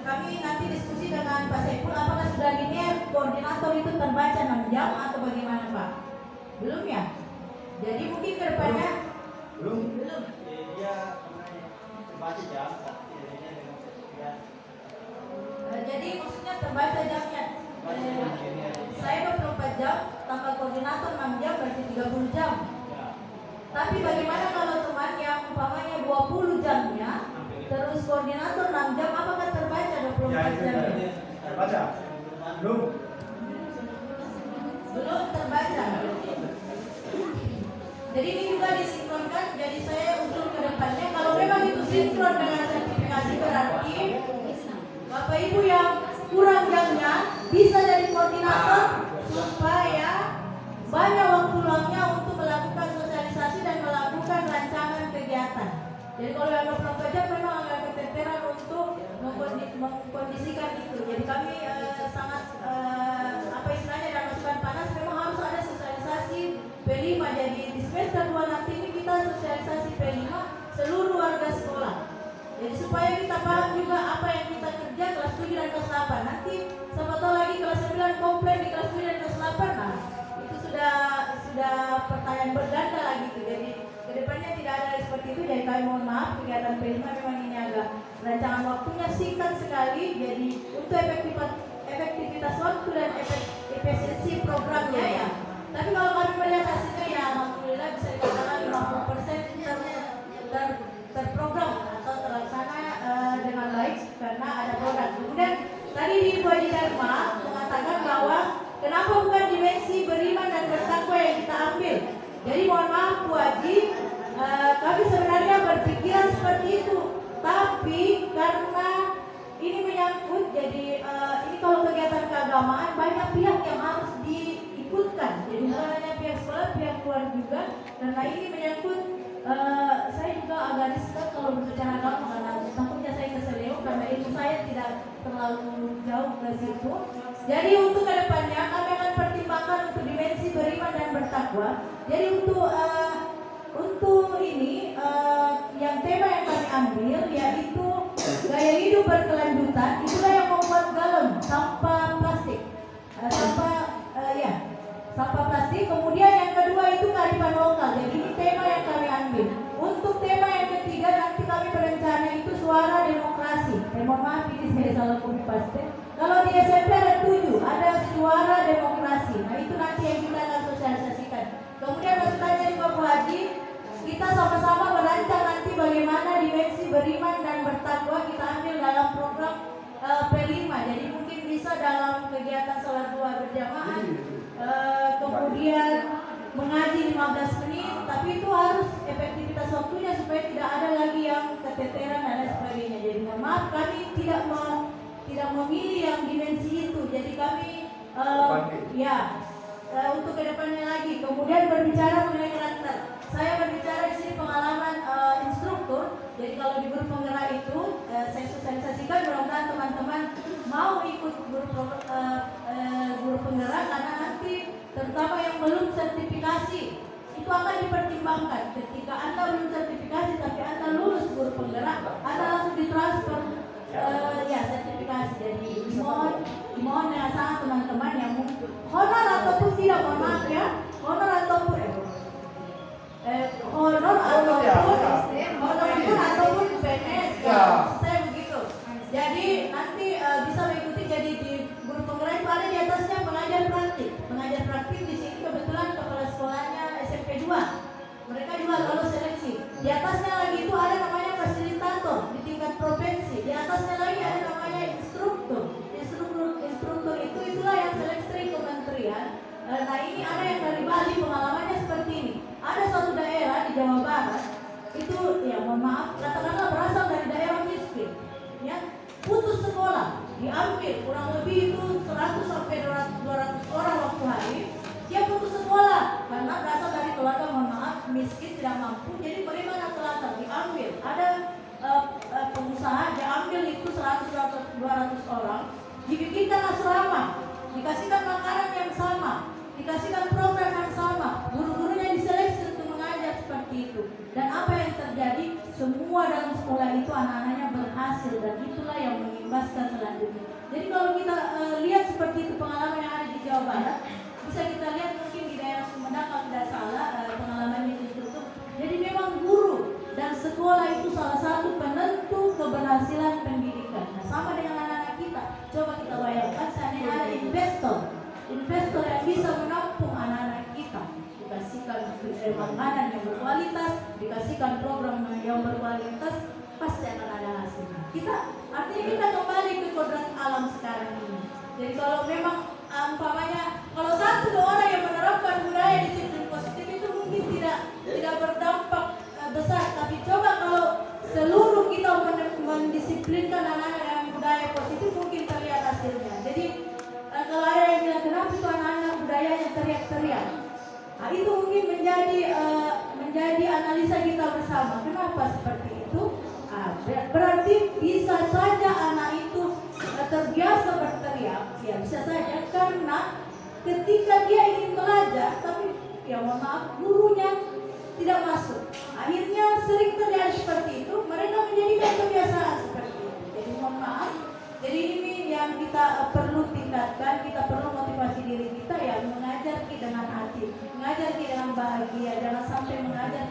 kami nanti diskusi dengan Pak Saiful, apakah sudah linear koordinator itu terbaca 6 jam atau bagaimana Pak? Belum ya? Jadi mungkin kedepannya belum. Dia baca jam. Jadi maksudnya terbaca jamnya. Saya 24 jam, tambah koordinator 6 jam, berarti 30 jam. Tapi bagaimana kalau teman yang umpamanya 20 jamnya, terus koordinator 6 jam, apakah terbaca 24 jamnya? Terbaca. Belum. Belum terbaca. Jadi ini juga disinkronkan. Jadi saya usul ke depannya, kalau memang itu sinkron dengan sertifikat kasih berarti Bapak Ibu yang kurang gangnya bisa jadi koordinator supaya banyak waktu luangnya untuk melakukan sosialisasi dan melakukan rancangan kegiatan. Jadi kalau yang 24 jam memang agak keteteran untuk mengkondisikan itu. Jadi kami sangat apa istilahnya dan masukan panas memang harus ada sosialisasi P5. Jadi di semester 2 nanti ini kita sosialisasi P5 seluruh warga sekolah. Jadi supaya kita paham juga apa yang kita kerja kelas 7 dan kelas 8. Nanti siapa tahu lagi kelas 9 komplain di kelas 7 dan kelas 8. Nah, itu sudah pertanyaan berganda lagi tuh. Jadi kedepannya tidak ada seperti itu. Jadi kami mohon maaf kegiatan P5 memang ini agak rancangan waktunya singkat sekali. Jadi untuk efektivitas waktu dan efisiensi programnya ya. Tapi kalau kami melihat hasilnya ya alhamdulillah bisa dikatakan 50% terprogram atau terlaksana dengan baik karena ada program. Kemudian tadi di Ibu Haji Dharma mengatakan bahwa kenapa bukan dimensi beriman dan bertakwa yang kita ambil. Jadi mohon maaf Bu Haji, kami sebenarnya berpikiran seperti itu. Tapi karena ini menyangkut, jadi ini kalau kegiatan keagamaan banyak pihak yang harus diikutkan. Jadi bukan hanya pihak sekolah, pihak keluarga juga. Karena ini menyangkut saya juga agak riskan kalau berbicara agama karena takutnya saya keseleo karena ilmu saya tidak terlalu jauh ke situ. Jadi untuk kedepannya kami akan pertimbangkan untuk dimensi beriman dan bertakwa. Jadi untuk ini yang tema yang kami ambil yaitu gaya hidup berkelanjutan. Itulah yang membuat galon sampah plastik, sampah plastik. Kemudian yang kedua itu kearifan lokal. Jadi ini tema yang kami ambil. Untuk tema yang ketiga nanti kami berencana itu suara demokrasi. Mohon maaf ini saya salah copy paste. Kalau di SMP ada 7, ada suara demokrasi. Nah itu nanti yang kita akan sosialisasikan. Kemudian maksudnya di Bapak Haji, kita sama-sama merancang nanti bagaimana dimensi beriman dan bertakwa kita ambil dalam program P5. Jadi mungkin bisa dalam kegiatan sholat duha berjamaah. Kemudian mengaji 15 menit, tapi itu harus efektivitas waktunya supaya tidak ada lagi yang keteteran dan lain sebagainya. Jadi mohon maaf kami tidak memilih yang dimensi itu. Jadi kami untuk kedepannya lagi. Kemudian berbicara mengenai karakter. Saya berbicara di sini pengalaman instruktur. Jadi kalau di guru penggerak itu saya sosialisasikan mudah-mudahan teman-teman mau ikut guru penggerak karena nanti terutama yang belum sertifikasi itu akan dipertimbangkan. Ketika Anda belum sertifikasi tapi Anda lulus guru penggerak, Anda langsung ditransfer sertifikasi. Jadi mohon dengan sangat teman-teman yang honor ataupun tidak, mohon maaf ya, honor ataupun PNS saya begitu. Jadi nanti bisa mengikuti. Jadi di guru penggerak itu ada di atasnya pengajar praktik di sini kebetulan kepala sekolahnya SMP 2. Mereka juga lalu seleksi. Di atasnya lagi itu ada namanya fasilitator di tingkat provinsi. Di atasnya lagi ada namanya instruktur itulah yang seleksi kementerian. Nah ini ada yang dari Bali pengalamannya seperti ini. Ada suatu daerah di Jawa Barat itu ya mohon maaf katakanlah berasal dari daerah miskin, ya putus sekolah diambil kurang lebih itu 100 sampai 200 orang waktu hari. Dia putus sekolah karena berasal dari keluarga mohon maaf miskin tidak mampu. Jadi bagaimana telantar diambil. Ada pengusaha diambil itu 100-200 orang, dibikinkan asrama, dikasihkan makanan yang sama, dikasihkan program yang sama, guru-gurunya diseleksi untuk mengajar seperti itu. Dan apa yang terjadi? Semua dalam sekolah itu anak-anaknya berhasil dan itulah yang mengimbaskan selanjutnya. Jadi kalau kita lihat seperti itu pengalaman yang ada di Jawa Barat, bisa kita lihat mungkin di daerah Sumedang kalau tidak salah pengalamannya di situ. Jadi memang guru dan sekolah itu salah satu penentu keberhasilan pendidikan. Nah, sama dengan anak-anak kita. Coba kita bayangkan seandainya ada investor yang bisa menampung anak-anak kita, dikasihkan makanan yang berkualitas, dikasihkan program yang berkualitas, pasti akan ada hasilnya. Artinya kita kembali ke kodrat alam sekarang ini. Jadi kalau memang umpamanya kalau 1-2 orang yang menerapkan budaya disiplin positif itu mungkin tidak berdampak besar, tapi coba kalau seluruh kita mendisiplin mendisiplinkan anak-anak dengan budaya positif mungkin terlihat hasilnya. Jadi kalau ada yang bilang kenapa itu anak-anak budayanya teriak-teriak, nah, itu mungkin menjadi analisa kita bersama. Kenapa seperti itu? Berarti bisa saja anak itu terbiasa berteriak, ya bisa saja karena ketika dia ingin belajar, tapi ya mohon maaf gurunya tidak masuk. Akhirnya sering terjadi seperti itu, mereka menjadikan kebiasaan seperti itu. Jadi mohon maaf. Jadi ini yang kita perlu tingkatkan, kita perlu motivasi diri kita ya mengajar dengan hati, mengajar dengan bahagia, jangan sampai mengajar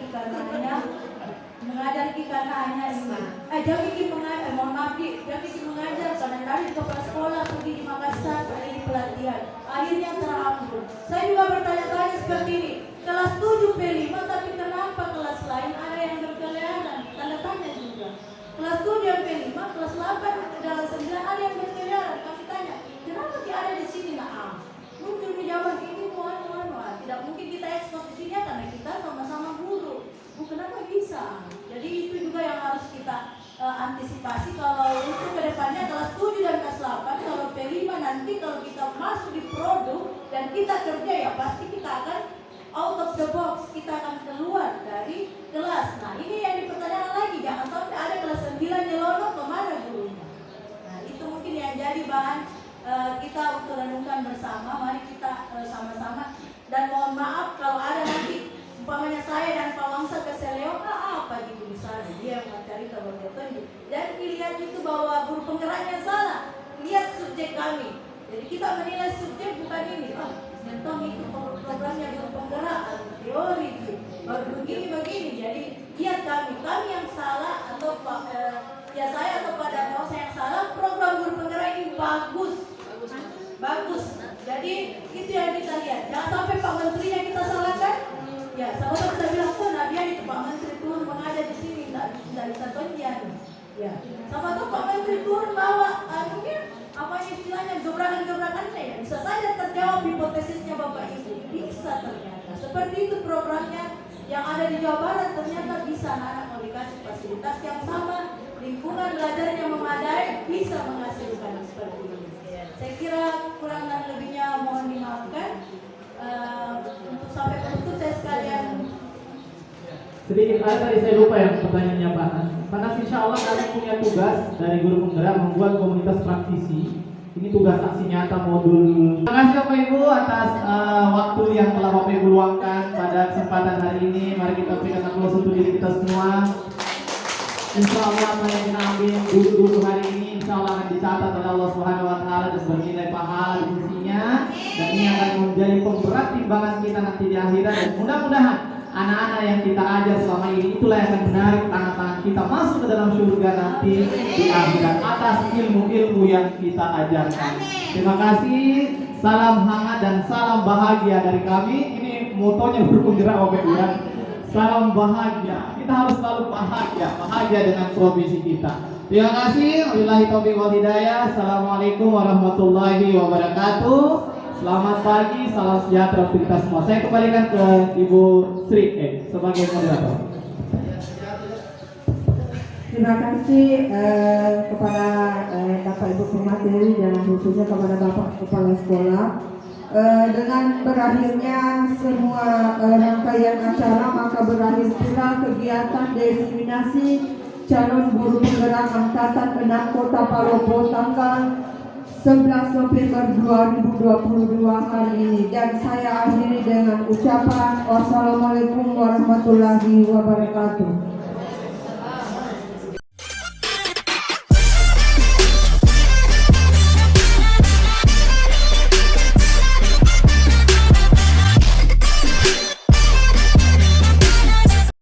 karena hanya ini. Mohon maaf jangan mengajar karena dari kepala sekolah pergi di Makassar, pergi di pelatihan, akhirnya terhapus. Saya juga bertanya-tanya seperti ini, kelas 7 P5 tapi kenapa kelas lain ada yang berkeliaran? Tanda tanya juga. Kelas 7 P5, kelas 8 dan 9 ada yang berkeliaran. Kami tanya, kenapa dia ada di sini? Nah, muncul di zaman ini mohon. Tidak mungkin kita ekspos di sini karena kita sama-sama guru. Kenapa bisa? Jadi itu juga yang harus kita antisipasi kalau itu ke depannya kelas 7 dan kelas 8. Kalau P5 nanti kalau kita masuk di produk dan kita kerja ya pasti kita akan out of the box, kita akan keluar dari kelas. Nah ini yang dipertanyakan lagi, jangan sampai ada kelas 9 nyelonong kemana gurunya. Nah itu mungkin yang jadi bahan kita untuk renungkan bersama. Mari kita sama-sama, dan mohon maaf kalau ada nanti umpamanya saya dan Pak Wangsa ke Seleo apa gitu misalnya dia yang mencari kabar petunjuk dan dilihat itu bahwa guru penggeraknya salah, lihat subjek kami. Jadi kita menilai subjek bukan ini, mentong itu programnya guru penggerak teori begini. Jadi lihat kami yang salah atau ya saya atau Pak Darmawan yang salah. Program guru penggerak ini bagus. Jadi itu yang kita lihat. Jangan sampai Pak Menterinya kita salahkan. Ya, sama kita bilang kok Nadia itu Pak Menteri turun mengajar di sini tidak bisa tonjian. Ya, sama tuh Pak Menteri turun bawa mungkin apa istilahnya gebrakan-gebrakannya ya bisa saja terjawab hipotesisnya Bapak Ibu. Bisa ternyata. Seperti itu programnya yang ada di Jawa Barat ternyata bisa anak-anak mau dikasih fasilitas yang sama, lingkungan belajarnya memadai, bisa menghasilkan seperti ini. Saya kira kurang dan lebihnya mohon dimaafkan. Untuk sampai penutup saya sekalian sedikit tadi saya lupa yang pertanyaannya Pak Nas. Insya Allah kami punya tugas dari guru penggerak membuat komunitas praktisi. Ini tugas aksi nyata modul. Terima kasih Bapak Ibu atas waktu yang telah Bapak Ibu luangkan pada kesempatan hari ini. Mari kita berikan aplaus untuk diri kita semua. Insya Allah apa yang kita ambil dulu hari ini insya Allah akan dicatat oleh Allah Subhanahu Wa Taala dan bernilai pahala di sisinya, dan ini akan menjadi pemberat timbangan kita nanti di akhirat. Dan mudah-mudahan anak-anak yang kita ajar selama ini itulah yang akan menarik tangan-tangan kita masuk ke dalam surga nanti di akhirat atas ilmu-ilmu yang kita ajarkan. Terima kasih, salam hangat dan salam bahagia dari kami. Ini motonya guru penggerak Bapak Ibu. Salam bahagia. Kita harus selalu bahagia dengan profesi kita. Terima kasih. Wabillahi taufiq wal hidayah. Assalamualaikum warahmatullahi wabarakatuh. Selamat pagi, salam sejahtera untuk kita semua. Saya kembalikan ke Ibu Sri sebagai moderator. Terima kasih kepada Bapak Ibu pemateri dan khususnya kepada Bapak Kepala Sekolah. Dengan berakhirnya semua rangkaian acara, maka berakhir pula kegiatan diseminasi calon guru penggerak angkatan 6 Kota Palopo tanggal 11 November 2022 hari ini. Dan saya akhiri dengan ucapan wassalamualaikum warahmatullahi wabarakatuh.